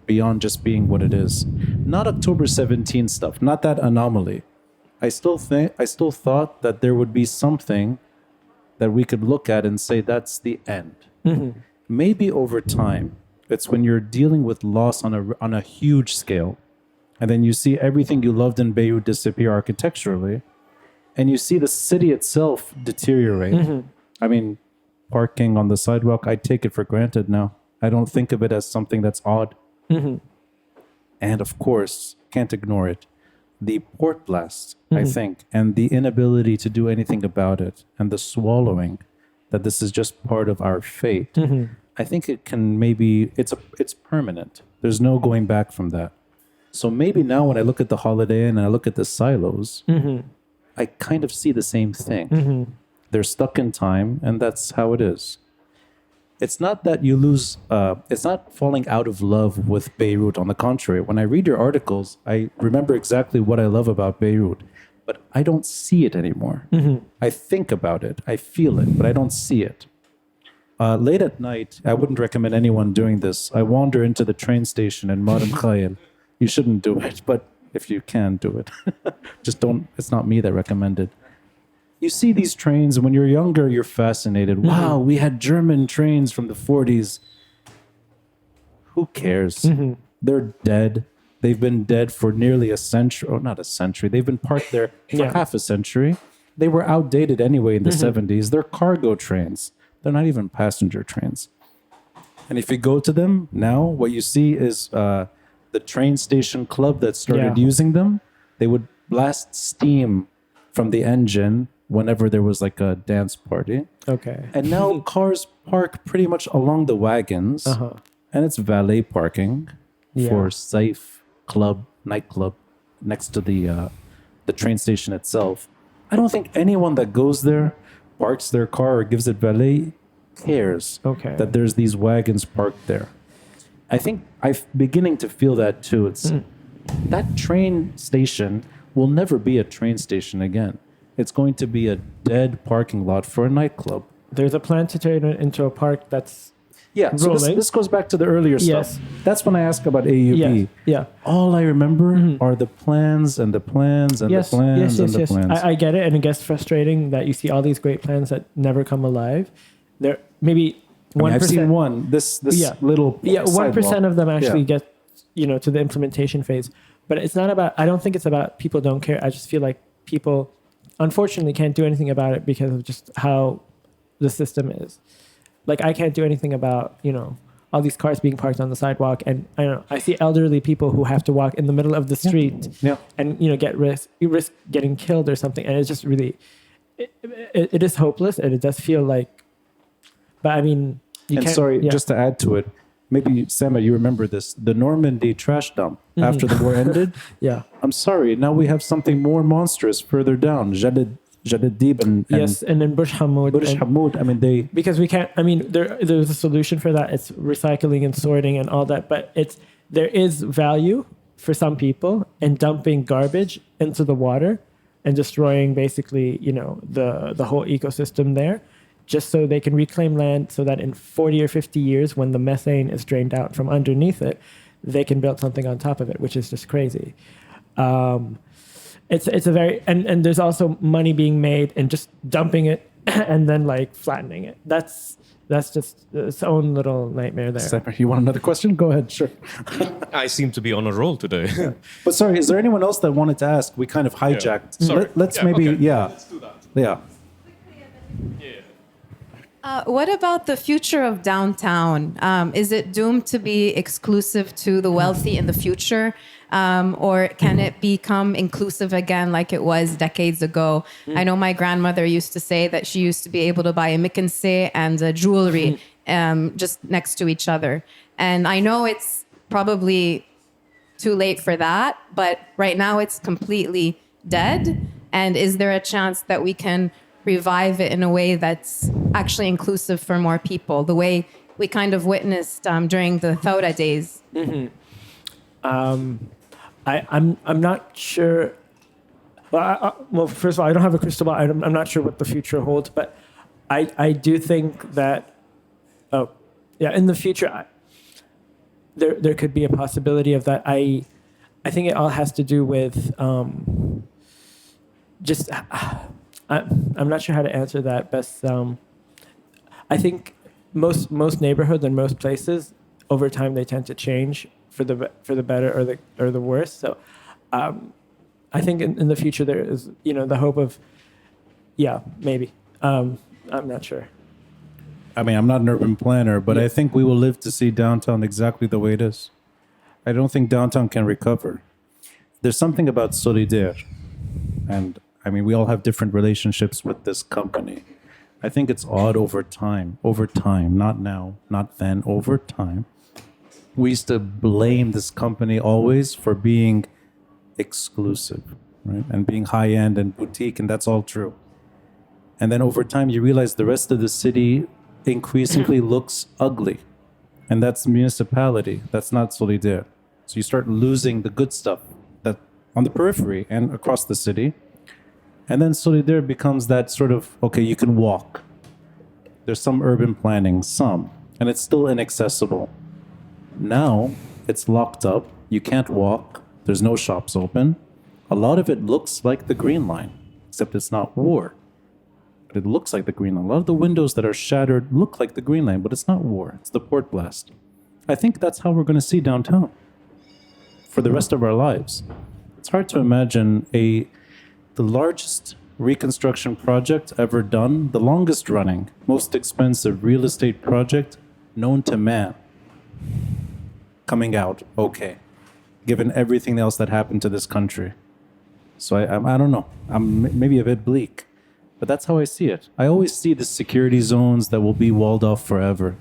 beyond just being what it is. Not October 17 stuff, not that anomaly. I still thought that there would be something that we could look at and say that's the end. Maybe over time, it's when you're dealing with loss on a huge scale, and then you see everything you loved in Beirut disappear architecturally, and you see the city itself deteriorate. I mean, parking on the sidewalk, I take it for granted now. I don't think of it as something that's odd. And of course, can't ignore it. The port blast, I think, and the inability to do anything about it, and the swallowing that this is just part of our fate. I think it can maybe it's permanent. There's no going back from that. So maybe now when I look at the Holiday Inn and I look at the silos, I kind of see the same thing. They're stuck in time, and that's how it is. It's not that you lose, it's not falling out of love with Beirut. On the contrary, when I read your articles, I remember exactly what I love about Beirut, but I don't see it anymore. I think about it, I feel it, but I don't see it. Late at night, I wouldn't recommend anyone doing this. I wander into the train station in Mar Khayel. You shouldn't do it, but if you can, do it. Just don't, it's not me that recommended. You see these trains, and when you're younger, you're fascinated. Wow, we had German trains from the 40s. Who cares? They're dead. They've been dead for nearly a century, or not a century. They've been parked there for half a century. They were outdated anyway in the 70s. They're cargo trains. They're not even passenger trains. And if you go to them now, what you see is the train station club that started using them. They would blast steam from the engine whenever there was like a dance party. Okay. And now cars park pretty much along the wagons, and it's valet parking for safe nightclub next to the train station itself. I don't think anyone that goes there, parks their car or gives it valet, cares that there's these wagons parked there. I think I'm beginning to feel that too. It's that train station will never be a train station again. It's going to be a dead parking lot for a nightclub. There's a plan to turn it into a park that's so this goes back to the earlier stuff. That's when I ask about AUB. All I remember are the plans and the plans and the plans and the plans. I get it, and it gets frustrating that you see all these great plans that never come alive. There maybe 1%. I've seen one. This little 1% of them actually get to the implementation phase. But it's not about. I don't think it's about people don't care. I just feel like people, unfortunately, can't do anything about it because of just how the system is. Like, I can't do anything about, all these cars being parked on the sidewalk. And I see elderly people who have to walk in the middle of the street and, risk getting killed or something. And it's just really, it is hopeless. And it does feel like, but I mean, just to add to it, maybe, Samer, you remember this, the Normandy trash dump after the war ended. I'm sorry. Now we have something more monstrous further down. Jadid and then Bush Hamoud. Because we can't. I mean, there's a solution for that. It's recycling and sorting and all that. But there is value for some people in dumping garbage into the water and destroying basically the whole ecosystem there, just so they can reclaim land, so that in 40 or 50 years, when the methane is drained out from underneath it, they can build something on top of it, which is just crazy. It's a very and there's also money being made in just dumping it and then like flattening it. That's just its own little nightmare there. Samer, you want another question? Go ahead. Sure. I seem to be on a roll today. But sorry, is there anyone else that wanted to ask? We kind of hijacked. Sorry. Let's do that. What about the future of downtown? Is it doomed to be exclusive to the wealthy in the future? Or can it become inclusive again like it was decades ago? I know my grandmother used to say that she used to be able to buy a mikenseh and a jewelry just next to each other. And I know it's probably too late for that, but right now it's completely dead. And is there a chance that we can revive it in a way that's actually inclusive for more people, the way we kind of witnessed during the Thawra days? I'm not sure. Well, first of all, I don't have a crystal ball. I'm not sure what the future holds, but I do think that, in the future, there could be a possibility of that. I think it all has to do with just. I'm not sure how to answer that best. I think most neighborhoods and most places over time they tend to change for the better or the worse. So I think in the future there is the hope of maybe I'm not sure. I mean, I'm not an urban planner, but I think we will live to see downtown exactly the way it is. I don't think downtown can recover. There's something about Crusader, and I mean, we all have different relationships with this company. I think it's odd over time, not now, not then, over time. We used to blame this company always for being exclusive, right? And being high-end and boutique, and that's all true. And then over time, you realize the rest of the city increasingly looks ugly. And that's municipality. That's not Crusader. So you start losing the good stuff that on the periphery and across the city. And then Crusader becomes that sort of, okay, you can walk. There's some urban planning, and it's still inaccessible. Now it's locked up. You can't walk. There's no shops open. A lot of it looks like the Green Line, except it's not war. But it looks like the Green Line. A lot of the windows that are shattered look like the Green Line, but it's not war. It's the port blast. I think that's how we're going to see downtown for the rest of our lives. It's hard to imagine the largest reconstruction project ever done, the longest running, most expensive real estate project known to man, coming out okay, given everything else that happened to this country. So I don't know. I'm maybe a bit bleak, but that's how I see it. I always see the security zones that will be walled off forever.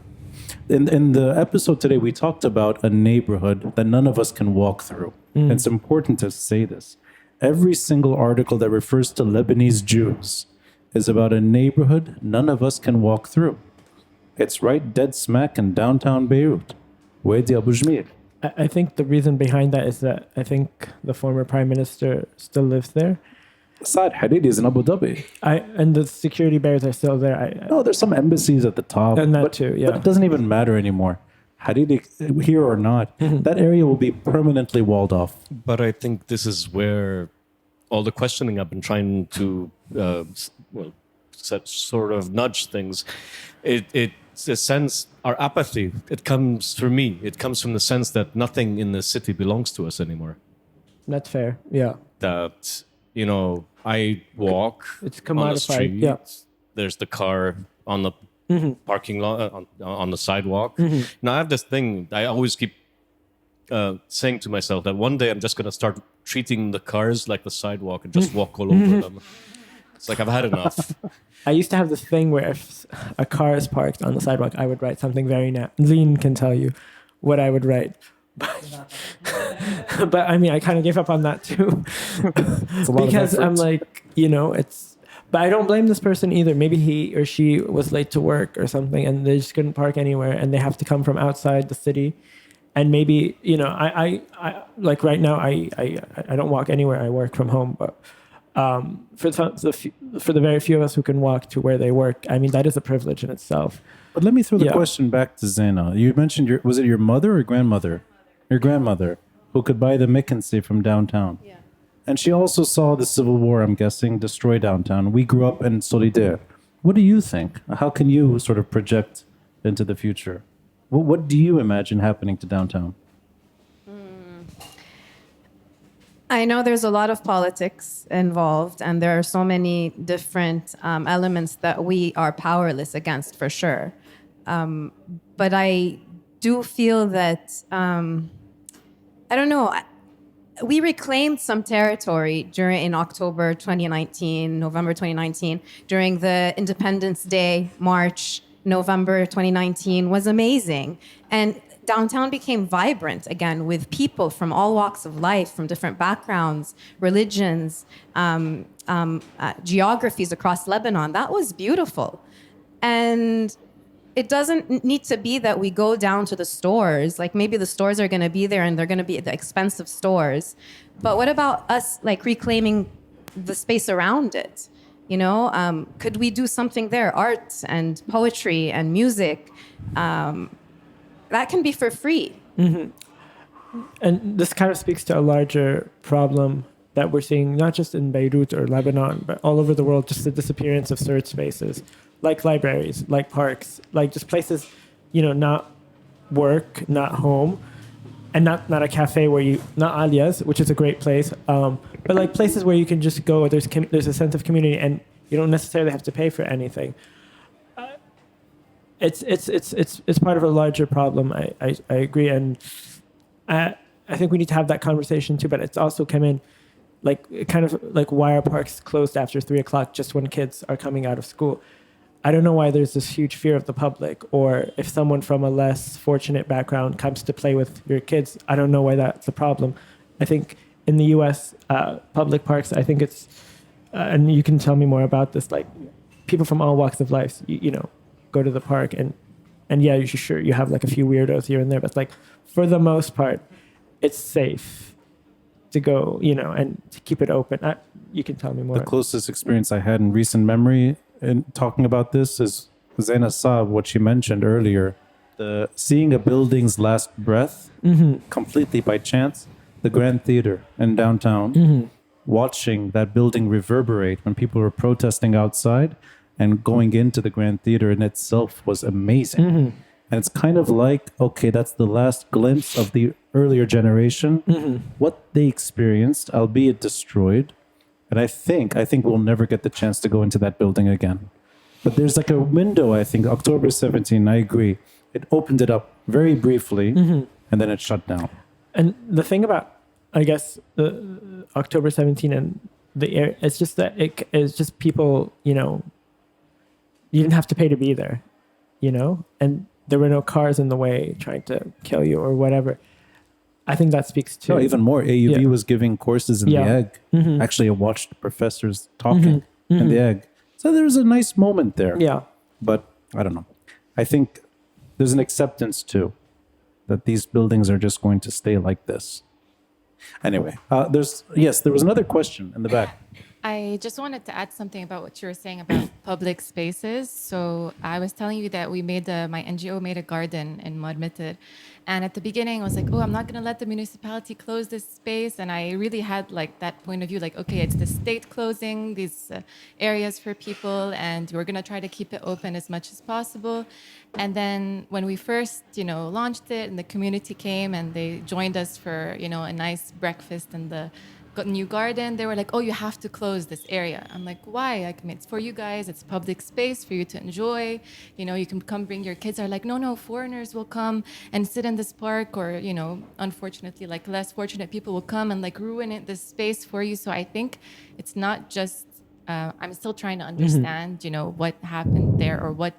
In the episode today, we talked about a neighborhood that none of us can walk through. It's important to say this. Every single article that refers to Lebanese Jews is about a neighborhood none of us can walk through. It's right dead smack in downtown Beirut, Wadi Abu Jmil. I think the reason behind that is that I think the former prime minister still lives there. Saad Hariri is in Abu Dhabi. And the security barriers are still there. No, there's some embassies at the top. And that too, yeah. But it doesn't even matter anymore. Hariri, here or not, that area will be permanently walled off. But I think this is where all the questioning I've been trying to sort of nudge things. It's a sense, our apathy, it comes from the sense that nothing in the city belongs to us anymore. That's fair, yeah. That, I walk it's on the commodified, street. yeah. There's the car on the parking lot, on the sidewalk. Now I have this thing, I always keep saying to myself that one day I'm just going to start treating the cars like the sidewalk and just walk all over them. It's like I've had enough. I used to have this thing where if a car is parked on the sidewalk, I would write something very Zine can tell you what I would write. But I mean, I kind of gave up on that too. Because I'm like, it's... But I don't blame this person either. Maybe he or she was late to work or something and they just couldn't park anywhere and they have to come from outside the city. And maybe, I like right now, I don't walk anywhere. I work from home. But for the very few of us who can walk to where they work, I mean, that is a privilege in itself. But let me throw the question back to Zaina. You mentioned was it your mother or grandmother? Your grandmother, who could buy the Mckinsey from downtown. Yeah. And she also saw the Civil War, I'm guessing, destroy downtown. We grew up in Crusader. What do you think? How can you sort of project into the future? What do you imagine happening to downtown? I know there's a lot of politics involved, and there are so many different elements that we are powerless against, for sure. But I do feel that, I don't know, we reclaimed some territory in October 2019, November 2019, during the Independence Day March. November 2019 was amazing. And downtown became vibrant again with people from all walks of life, from different backgrounds, religions, geographies across Lebanon. That was beautiful. And it doesn't need to be that we go down to the stores. Like maybe the stores are going to be there and they're going to be the expensive stores. But what about us like reclaiming the space around it? You know, could we do something there? Art and poetry and music. That can be for free. And this kind of speaks to a larger problem that we're seeing, not just in Beirut or Lebanon, but all over the world, just the disappearance of third spaces, like libraries, like parks, like just places, you know, not work, not home, and not a cafe where you, not Aaliya's, which is a great place, but like places where you can just go, there's a sense of community and you don't necessarily have to pay for anything. It's part of a larger problem. I agree, and I think we need to have that conversation too. But it's also come in, like kind of like why are parks closed after 3:00 just when kids are coming out of school? I don't know why there's this huge fear of the public, or if someone from a less fortunate background comes to play with your kids, I don't know why that's a problem. I think in the U.S. Public parks, I think it's, and you can tell me more about this. Like people from all walks of life, you know, go to the park and yeah, you have like a few weirdos here and there, but like for the most part, it's safe to go, you know, and to keep it open. You can tell me more. The closest experience I had in recent memory in talking about this is Zaina Saab, what she mentioned earlier, the seeing a building's last breath completely by chance, the Grand Theater in downtown, watching that building reverberate when people were protesting outside and going into the Grand Theater in itself was amazing. And it's kind of like, okay, that's the last glimpse of the earlier generation, what they experienced, albeit destroyed. And I think we'll never get the chance to go into that building again. But there's like a window, I think, October 17, I agree. It opened it up very briefly, and then it shut down. And the thing about, I guess, the October 17 and the air, it's just that it's just people, you know, you didn't have to pay to be there, you know? And there were no cars in the way trying to kill you or whatever. I think that speaks to... No, even more. AUV was giving courses in the egg. Actually, I watched professors talking in the egg. So there was a nice moment there. Yeah. But I don't know. I think there's an acceptance too that these buildings are just going to stay like this. Anyway, there was another question in the back. I just wanted to add something about what you were saying about public spaces. So I was telling you that my NGO made a garden in Marmited. And at the beginning, I was like, oh, I'm not going to let the municipality close this space. And I really had like that point of view, like, okay, it's the state closing these areas for people, and we're going to try to keep it open as much as possible. And then when we first, you know, launched it and the community came and they joined us for, you know, a nice breakfast in the new garden, they were like, oh, you have to close this area. I'm like, why? Like, I mean, it's for you guys. It's public space for you to enjoy. You know, you can come bring your kids. Are like, no, foreigners will come and sit in this park, or, you know, unfortunately, like less fortunate people will come and like ruin this space for you. So I think it's not just, I'm still trying to understand, you know, what happened there or what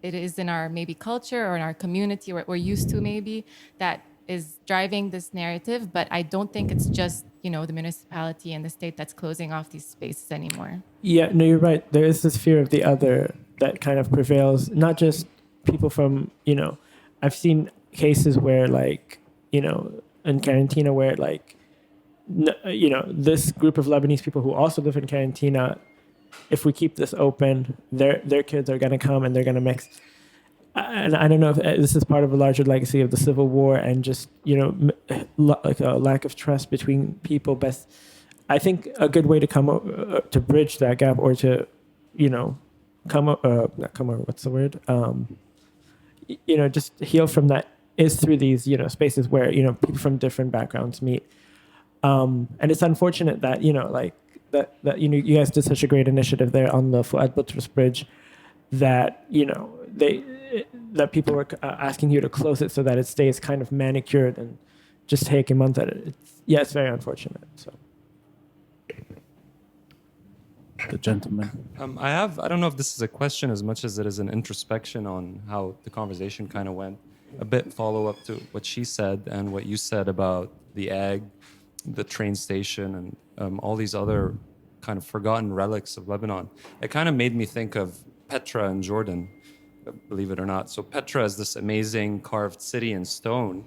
it is in our maybe culture or in our community or we're used to maybe that is driving this narrative. But I don't think it's just, you know, the municipality and the state that's closing off these spaces anymore. Yeah, no, you're right. There is this fear of the other that kind of prevails, not just people from, you know, I've seen cases where like, you know, in Quarantina where like, you know, this group of Lebanese people who also live in Quarantina, if we keep this open, their kids are going to come and they're going to mix. And I don't know if this is part of a larger legacy of the Civil War and just, you know, like a lack of trust between people. But I think a good way to to bridge that gap or to, you know, what's the word? You know, just heal from that is through these, you know, spaces where, you know, people from different backgrounds meet. And it's unfortunate that, you know, like that you know, you guys did such a great initiative there on the Fuad Buttress Bridge that, you know, that people were asking you to close it so that it stays kind of manicured and just take a month at it. It's very unfortunate. So, The gentleman. I don't know if this is a question as much as it is an introspection on how the conversation kind of went. a bit follow up to what she said and what you said about the egg, the train station, and all these other kind of forgotten relics of Lebanon. It kind of made me think of Petra in Jordan, believe it or not. So Petra is this amazing carved city in stone.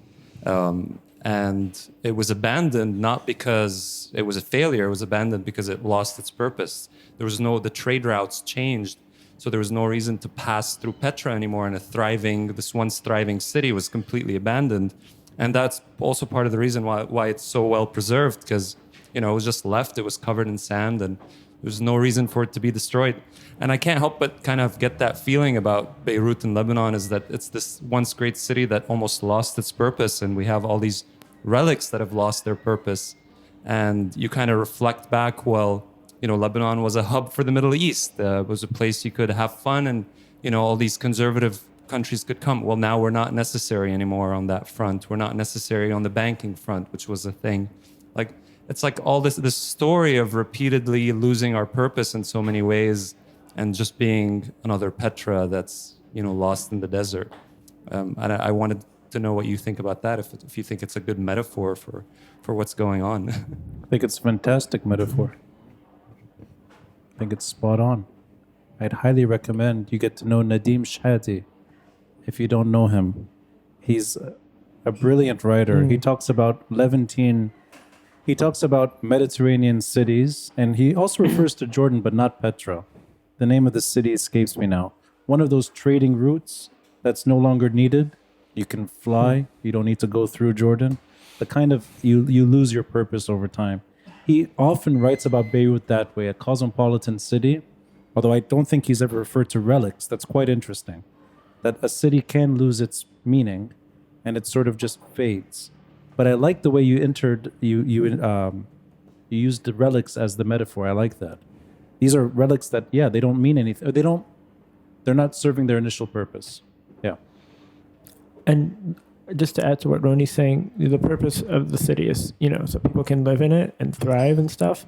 And it was abandoned not because it was a failure, it was abandoned because it lost its purpose. The trade routes changed, so there was no reason to pass through Petra anymore, and this once thriving city was completely abandoned. And that's also part of the reason why it's so well preserved, because it was just left, it was covered in sand, and there's no reason for it to be destroyed. And I can't help but kind of get that feeling about Beirut in Lebanon, is that it's this once great city that almost lost its purpose, and we have all these relics that have lost their purpose. And you kind of reflect back, well, Lebanon was a hub for the Middle East. It was a place you could have fun, and all these conservative countries could come. Well, now we're not necessary anymore on that front. We're not necessary on the banking front, which was a thing. It's like all this story of repeatedly losing our purpose in so many ways, and just being another Petra that's lost in the desert. And I wanted to know what you think about that. If you think it's a good metaphor for what's going on. I think it's a fantastic metaphor. I think it's spot on. I'd highly recommend you get to know Nadim Shhati if you don't know him. He's a brilliant writer. He talks about Levantine. He talks about Mediterranean cities, and he also refers to Jordan, but not Petra. The name of the city escapes me now. One of those trading routes that's no longer needed. You can fly. You don't need to go through Jordan. The kind of, you lose your purpose over time. He often writes about Beirut that way, a cosmopolitan city, although I don't think he's ever referred to relics. That's quite interesting. That a city can lose its meaning, and it sort of just fades. But I like the way you used the relics as the metaphor. I like that. These are relics that, they don't mean anything. They're not serving their initial purpose. Yeah. And just to add to what Roni's saying, the purpose of the city is, so people can live in it and thrive and stuff.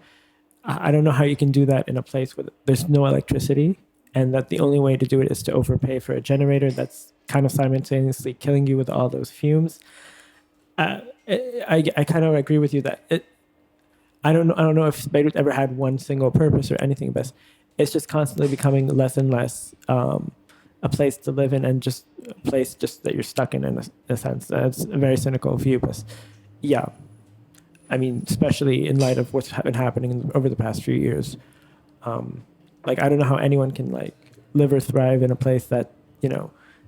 I don't know how you can do that in a place where there's no electricity, and that the only way to do it is to overpay for a generator that's kind of simultaneously killing you with all those fumes. I kind of agree with you that I don't know if Beirut ever had one single purpose or anything, but it's just constantly becoming less and less a place to live in, and just a place just that you're stuck in a sense. That's a very cynical view, but yeah. I mean, especially in light of what's been happening over the past few years. I don't know how anyone can live or thrive in a place that,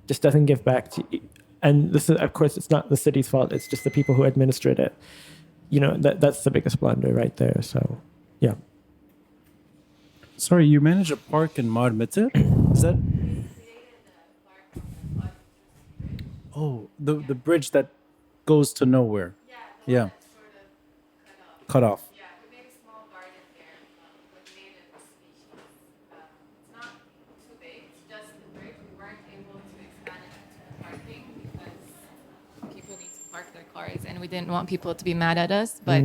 just doesn't give back to you. And this is, of course, it's not the city's fault. It's just the people who administered it. That's the biggest blunder right there. So, yeah. Sorry, you manage a park in Marmite? Is that? Oh, the bridge that goes to nowhere. Yeah. Cut off. Yeah, we made a small garden there with native species. It's not too big, it's just the bridge. We weren't able to expand it to parking because people need to park their cars, and we didn't want people to be mad at us. But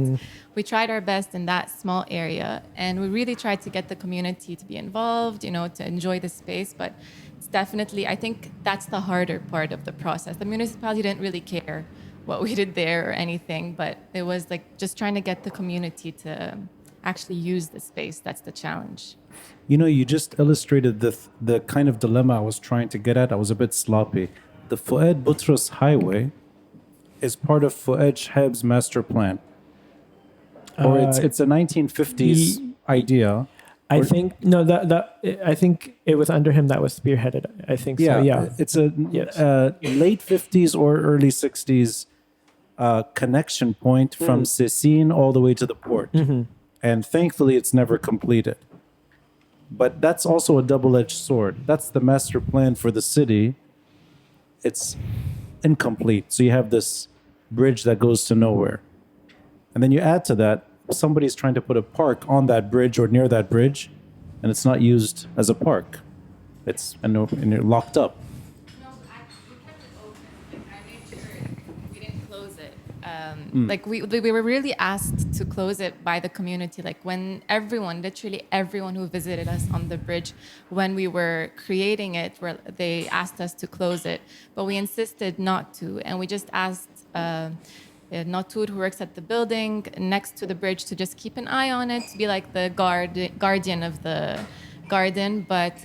we tried our best in that small area, and we really tried to get the community to be involved, to enjoy the space. But it's definitely, I think that's the harder part of the process. The municipality didn't really care what we did there or anything, but it was just trying to get the community to actually use the space. That's the challenge. You just illustrated the kind of dilemma I was trying to get at. I was a bit sloppy. The Fuad Butros Highway is part of Fuad Shhab's master plan. Or it's a 1950s idea. I think I think it was under him that was spearheaded. I think so. Yeah, it's a late 50s or early 60s connection point from Sessine all the way to the port, and thankfully it's never completed. But that's also a double-edged sword. That's the master plan for the city. It's incomplete, so you have this bridge that goes to nowhere, and then you add to that, somebody's trying to put a park on that bridge or near that bridge, and it's not used as a park. And you're locked up. No, we kept it open. I made sure we didn't close it. Like we were really asked to close it by the community. Like when literally everyone who visited us on the bridge, when we were creating it, they asked us to close it, but we insisted not to, and we just asked Natur, who works at the building next to the bridge, to just keep an eye on it, to be like the guardian of the garden. But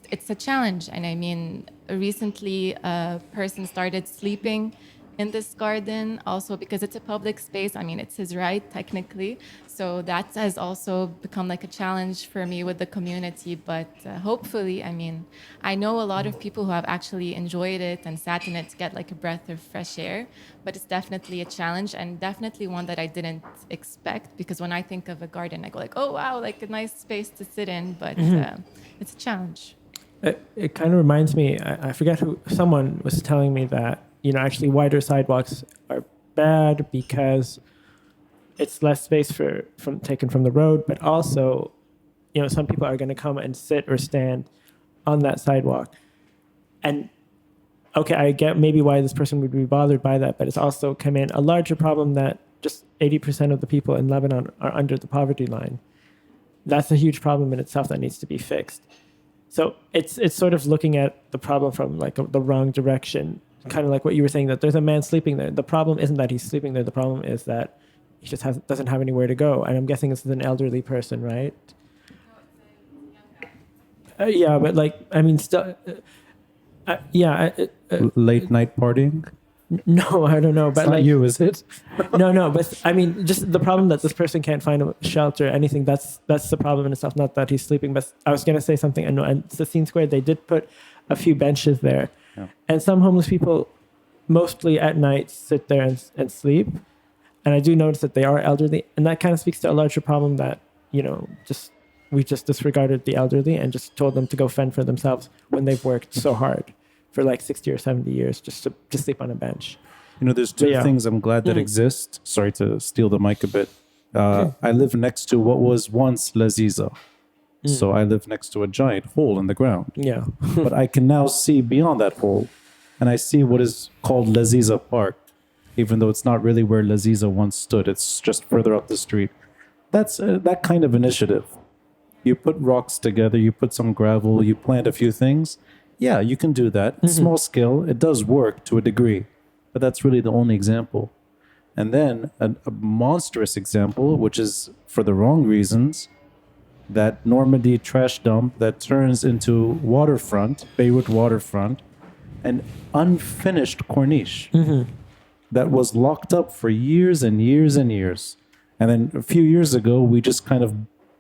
it's a challenge, and I mean, recently a person started sleeping in this garden, also because it's a public space. I mean, it's his right technically, so that has also become like a challenge for me with the community. But hopefully, I mean, I know a lot of people who have actually enjoyed it and sat in it to get like a breath of fresh air, but it's definitely a challenge, and definitely one that I didn't expect, because when I think of a garden, I go like, oh wow, like a nice space to sit in, but it's a challenge. It kind of reminds me, I forget who, someone was telling me that, you know, actually wider sidewalks are bad because it's less space taken from the road, but also, you know, some people are going to come and sit or stand on that sidewalk. And okay, I get maybe why this person would be bothered by that, but it's also come in a larger problem that just 80% of the people in Lebanon are under the poverty line. That's a huge problem in itself that needs to be fixed. So it's sort of looking at the problem from like the wrong direction, kind of like what you were saying, that there's a man sleeping there. The problem isn't that he's sleeping there. The problem is that he just doesn't have anywhere to go. And I'm guessing this is an elderly person, right? Yeah, but like, I mean, still, Late night partying? No, I don't know. But It's not like, you, is it? no, but I mean, just the problem that this person can't find a shelter, anything, that's the problem in itself, not that he's sleeping. But I was going to say something, and Sassine Square, they did put a few benches there. Yeah. And some homeless people, mostly at night, sit there and sleep. And I do notice that they are elderly. And that kind of speaks to a larger problem that, you know, we just disregarded the elderly and just told them to go fend for themselves when they've worked so hard for like 60 or 70 years just to sleep on a bench. You know, there's two things I'm glad that exist. Sorry to steal the mic a bit. I live next to what was once Laziza. So I live next to a giant hole in the ground. Yeah. But I can now see beyond that hole, and I see what is called Laziza Park, even though it's not really where Laziza once stood. It's just further up the street. That's that kind of initiative. You put rocks together, you put some gravel, you plant a few things. Yeah, you can do that. Small scale, it does work to a degree, but that's really the only example. And then a monstrous example, which is for the wrong reasons, that Normandy trash dump that turns into waterfront, Beirut waterfront, an unfinished corniche that was locked up for years and years and years. And then a few years ago, we just kind of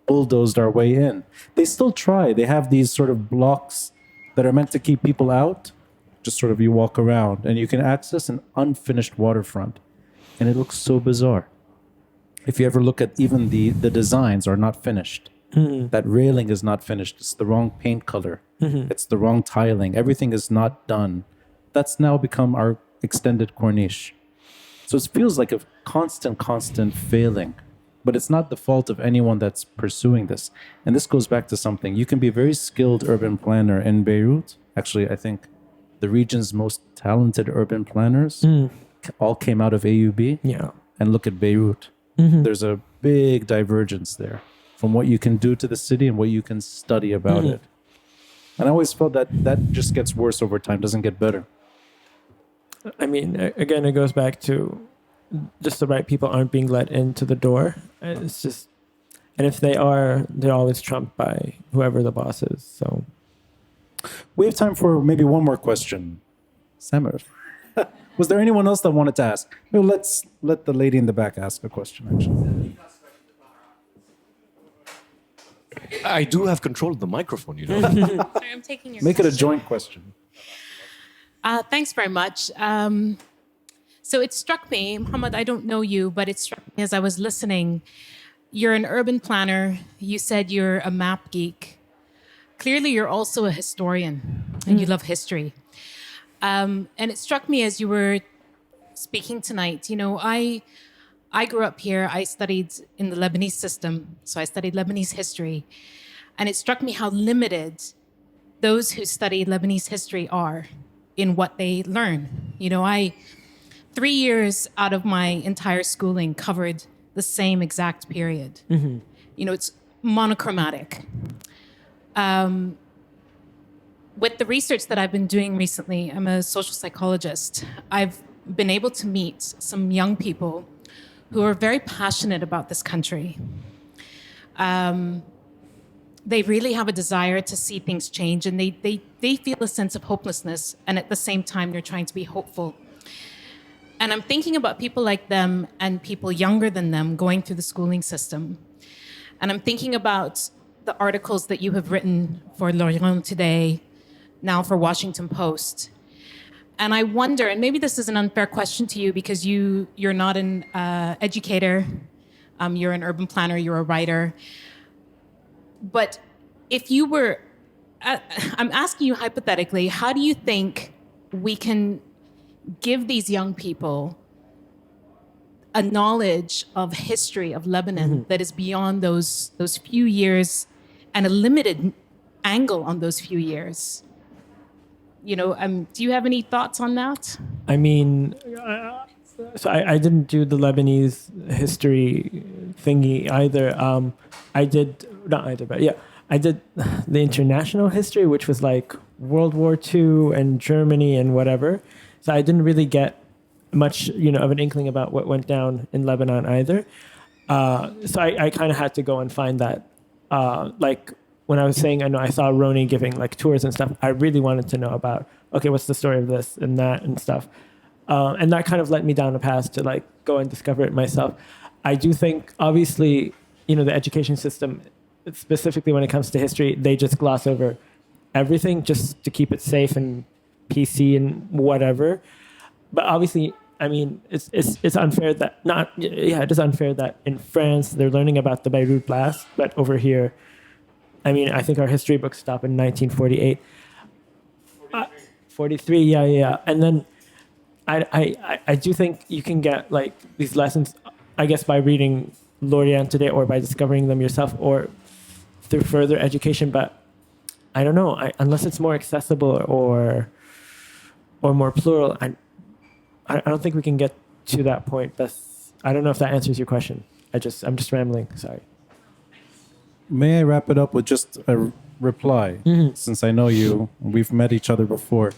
bulldozed our way in. They still try. They have these sort of blocks that are meant to keep people out. Just sort of you walk around and you can access an unfinished waterfront. And it looks so bizarre. If you ever look at even the designs are not finished. That railing is not finished. It's the wrong paint color. It's the wrong tiling. Everything is not done. That's now become our extended corniche. So it feels like a constant failing. But it's not the fault of anyone that's pursuing this. And this goes back to something. You can be a very skilled urban planner in Beirut. Actually, I think the region's most talented urban planners all came out of AUB. Yeah. And look at Beirut. There's a big divergence there from what you can do to the city and what you can study about it. And I always felt that just gets worse over time, doesn't get better. I mean, again, it goes back to just the right people aren't being let into the door. It's just, and if they are, they're always trumped by whoever the boss is. So we have time for maybe one more question. Samer, was there anyone else that wanted to ask? No, let's let the lady in the back ask a question, actually. I do have control of the microphone, you know. Sorry, I'm taking your Make it a question. joint question. Thanks very much. So it struck me, Mohamad, I don't know you, but it struck me as I was listening. You're an urban planner. You said you're a map geek. Clearly, you're also a historian, and you love history. And it struck me as you were speaking tonight. You know, I grew up here. I studied in the Lebanese system, so I studied Lebanese history. And it struck me how limited those who study Lebanese history are in what they learn. You know, 3 years out of my entire schooling covered the same exact period. You know, it's monochromatic. With the research that I've been doing recently, I'm a social psychologist. I've been able to meet some young people who are very passionate about this country. They really have a desire to see things change, and they feel a sense of hopelessness, and at the same time, they're trying to be hopeful. And I'm thinking about people like them and people younger than them going through the schooling system. And I'm thinking about the articles that you have written for L'Orient today, now for Washington Post. And I wonder, and maybe this is an unfair question to you because you're not an educator, you're an urban planner, you're a writer. But if you were, I'm asking you hypothetically, how do you think we can give these young people a knowledge of history of Lebanon that is beyond those few years and a limited angle on those few years? You know, do you have any thoughts on that? I mean, so I didn't do the Lebanese history thingy either. I did, not either, but yeah, I did the international history, which was like World War II and Germany and whatever. So I didn't really get much, you know, of an inkling about what went down in Lebanon either. So I kind of had to go and find that. Like when I was saying, I know I saw Roni giving like tours and stuff. I really wanted to know about, okay, what's the story of this and that and stuff. And that kind of led me down a path to like go and discover it myself. I do think, obviously, you know, the education system, specifically when it comes to history, they just gloss over everything just to keep it safe and PC and whatever. But obviously, I mean, it's unfair that it is unfair that in France they're learning about the Beirut blast, but over here, I mean, I think our history books stop in 1948. 43, yeah. And then I do think you can get like these lessons, I guess, by reading L'Orient today or by discovering them yourself or through further education. But I don't know, unless it's more accessible or more plural, I don't think we can get to that point. I don't know if that answers your question. I'm just rambling. Sorry. May I wrap it up with just a reply? Since I know you, we've met each other before.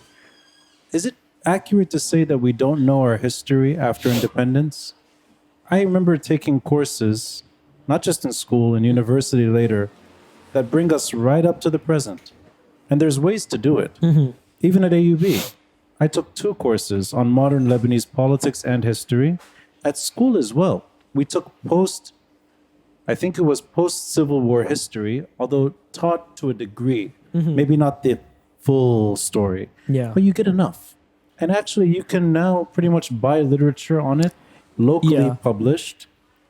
Is it accurate to say that we don't know our history after independence? I remember taking courses, not just in school and university later, that bring us right up to the present. And there's ways to do it. Even at AUB. I took 2 courses on modern Lebanese politics and history. At school as well, we took post-Civil War history, although taught to a degree. Maybe not the full story, but you get enough. And actually, you can now pretty much buy literature on it, locally published.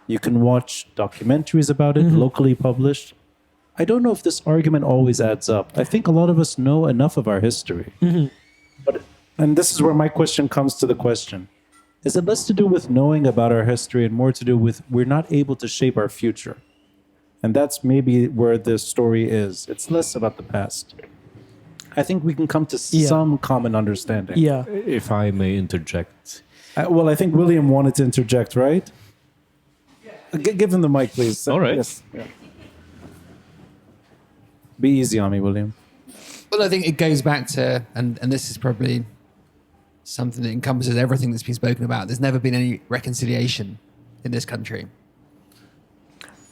You can watch documentaries about it, locally published. I don't know if this argument always adds up. I think a lot of us know enough of our history. And this is where my question comes to the question. Is it less to do with knowing about our history and more to do with we're not able to shape our future? And that's maybe where the story is. It's less about the past. I think we can come to some common understanding. Yeah. If I may interject. Well, I think William wanted to interject, right? Give him the mic, please. All right. Yes. Yeah. Be easy on me, William. Well, I think it goes back to, and this is probably something that encompasses everything that's been spoken about. There's never been any reconciliation in this country.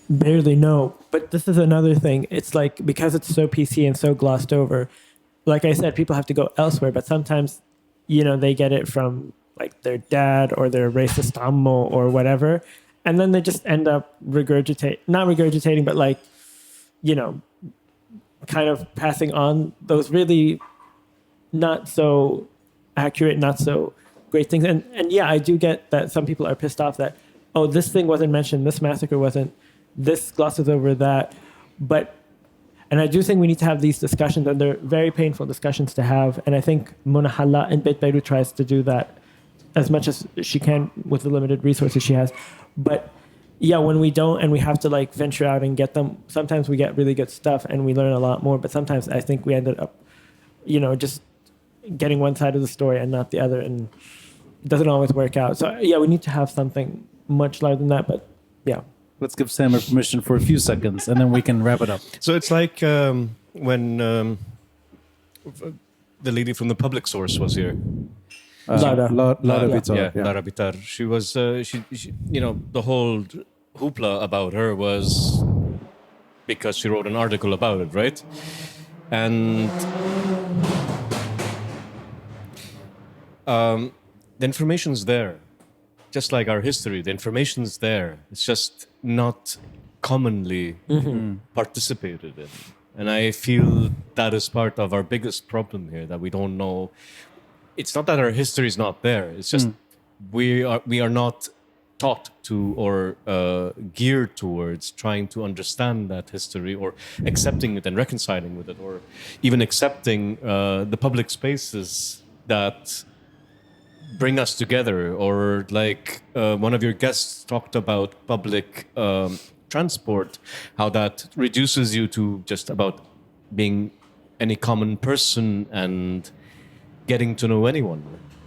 Barely, no. But this is another thing. It's like, because it's so PC and so glossed over, like I said, people have to go elsewhere, but sometimes, you know, they get it from like their dad or their racist ammo or whatever. And then they just end up not regurgitating, but like, you know, kind of passing on those really not so accurate, not so great things. And yeah, I do get that some people are pissed off that, oh, this thing wasn't mentioned, this massacre wasn't, this glosses over that. And I do think we need to have these discussions, and they're very painful discussions to have. And I think Mona Halla in Beit Beirut tries to do that as much as she can with the limited resources she has. But yeah, when we don't and we have to like venture out and get them, sometimes we get really good stuff and we learn a lot more. But sometimes I think we ended up, you know, just getting one side of the story and not the other. And it doesn't always work out. So yeah, we need to have something much larger than that. But yeah, Let's give Samer permission for a few seconds, and then we can wrap it up. So it's like when the lady from the public source was here. Lara. Lara Bitar, Yeah, Lara Bitar. She was, she, the whole hoopla about her was because she wrote an article about it, right? And the information's there. Just like our history, the information's there. It's just not commonly participated in. And I feel that is part of our biggest problem here, that we don't know. It's not that our history is not there. It's just we are not taught to or geared towards trying to understand that history or accepting it and reconciling with it, or even accepting the public spaces that bring us together. Or like one of your guests talked about public transport, how that reduces you to just about being any common person and getting to know anyone,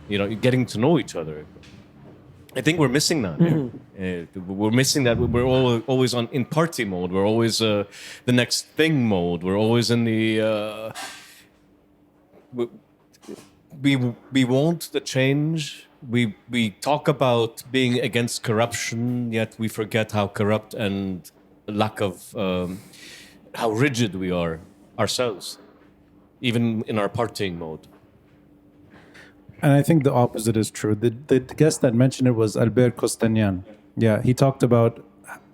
getting to know each other. I think we're missing that. We're missing that. We're always in party mode. We're always the next thing mode. We're always in the we want the change. We talk about being against corruption, yet we forget how corrupt and lack of how rigid we are ourselves, even in our partying mode. And I think the opposite is true. The guest that mentioned it was Albert Costanyan. Yeah, he talked about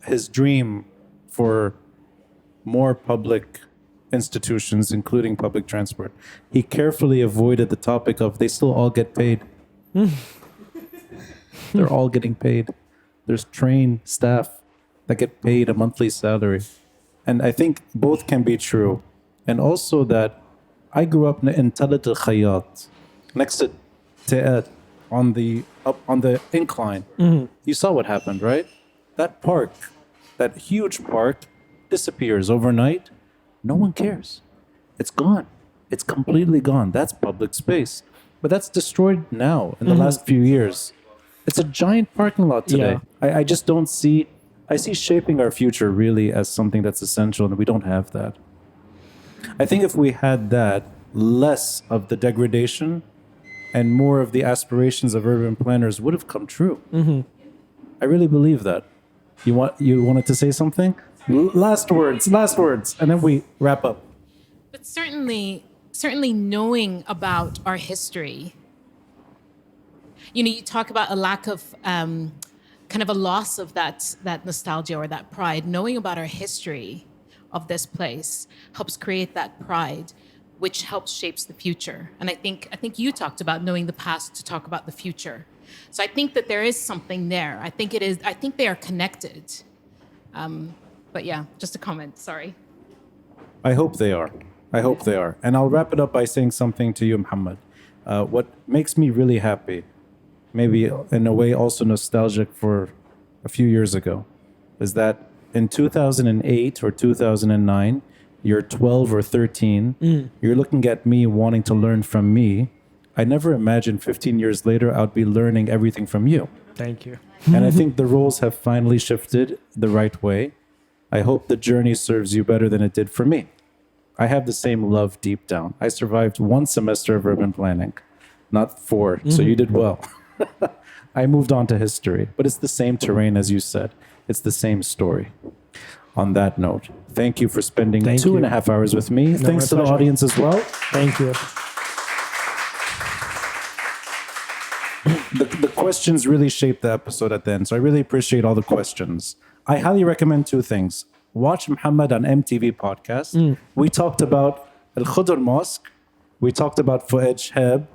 his dream for more public institutions, including public transport. He carefully avoided the topic of they still all get paid. They're all getting paid. There's trained staff that get paid a monthly salary. And I think both can be true. And also that I grew up in Talat al-Khayyat, next to Saad, on the incline. You saw what happened, right? That park, that huge park, disappears overnight. No one cares. It's gone. It's completely gone. That's public space. But that's destroyed now in the last few years. It's a giant parking lot today. I just don't see... I see shaping our future really as something that's essential, and we don't have that. I think if we had that, less of the degradation and more of the aspirations of urban planners would have come true. I really believe that. You wanted to say something? Last words, and then we wrap up. But certainly knowing about our history, you talk about a lack of kind of a loss of that nostalgia or that pride. Knowing about our history of this place helps create that pride, which helps shapes the future. And I think you talked about knowing the past to talk about the future. So I think that there is something there. I think they are connected. But yeah, just a comment, sorry. I hope they are. And I'll wrap it up by saying something to you, Mohamad. What makes me really happy, maybe in a way also nostalgic for a few years ago, is that in 2008 or 2009, you're 12 or 13, you're looking at me wanting to learn from me. I never imagined 15 years later I'd be learning everything from you. Thank you. And I think the roles have finally shifted the right way. I hope the journey serves you better than it did for me. I have the same love deep down. I survived 1 semester of urban planning, not 4, so you did well. I moved on to history, but it's the same terrain as you said. It's the same story. On that note, thank you for spending 2.5 hours with me. Thanks to the audience as well. Thank you. The questions really shaped the episode at the end, so I really appreciate all the questions. I highly recommend 2 things. Watch Mohamad on MTV podcast. We talked about Al Khudr Mosque. We talked about Fuad Shahab,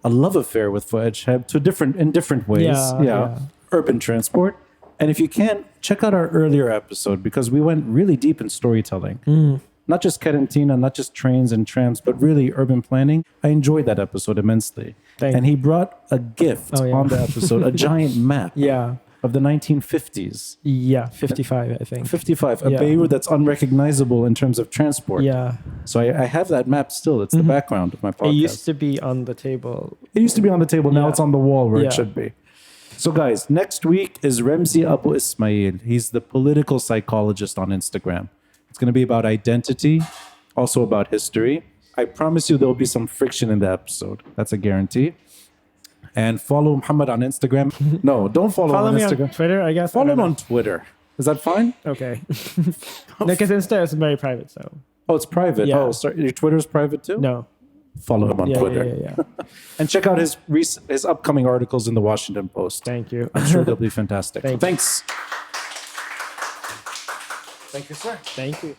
a love affair with Fuad Shahab in different ways. Yeah. Urban transport. And if you can, check out our earlier episode because we went really deep in storytelling. Not just Quarantina, not just trains and trams, but really urban planning. I enjoyed that episode immensely. And he brought a gift on the episode, a giant map. Yeah. of the 1950s. Yeah, 55, I think. 55, a Yeah. Beirut that's unrecognizable in terms of transport. Yeah. So I have that map still. It's the background of my podcast. It used to be on the table. It used to be on the table. Now Yeah. it's on the wall where Yeah. it should be. So, guys, next week is Remzi Abu Ismail. He's the political psychologist on Instagram. It's going to be about identity, also about history. I promise you there'll be some friction in the episode. That's a guarantee. And follow Mohamad on Instagram. No, don't follow him Follow on me Instagram. on Twitter, I guess. I Follow don't him on know. Twitter. Is that fine? Okay. No, because Insta is very private, so Oh, it's private. Yeah. Oh, sorry. Your Twitter's private too? no. Follow him on Yeah, Twitter. yeah. And check out his upcoming articles in the Washington Post. Thank you. I'm sure they'll be fantastic. Thank you. Thanks. Thank you, sir. Thank you.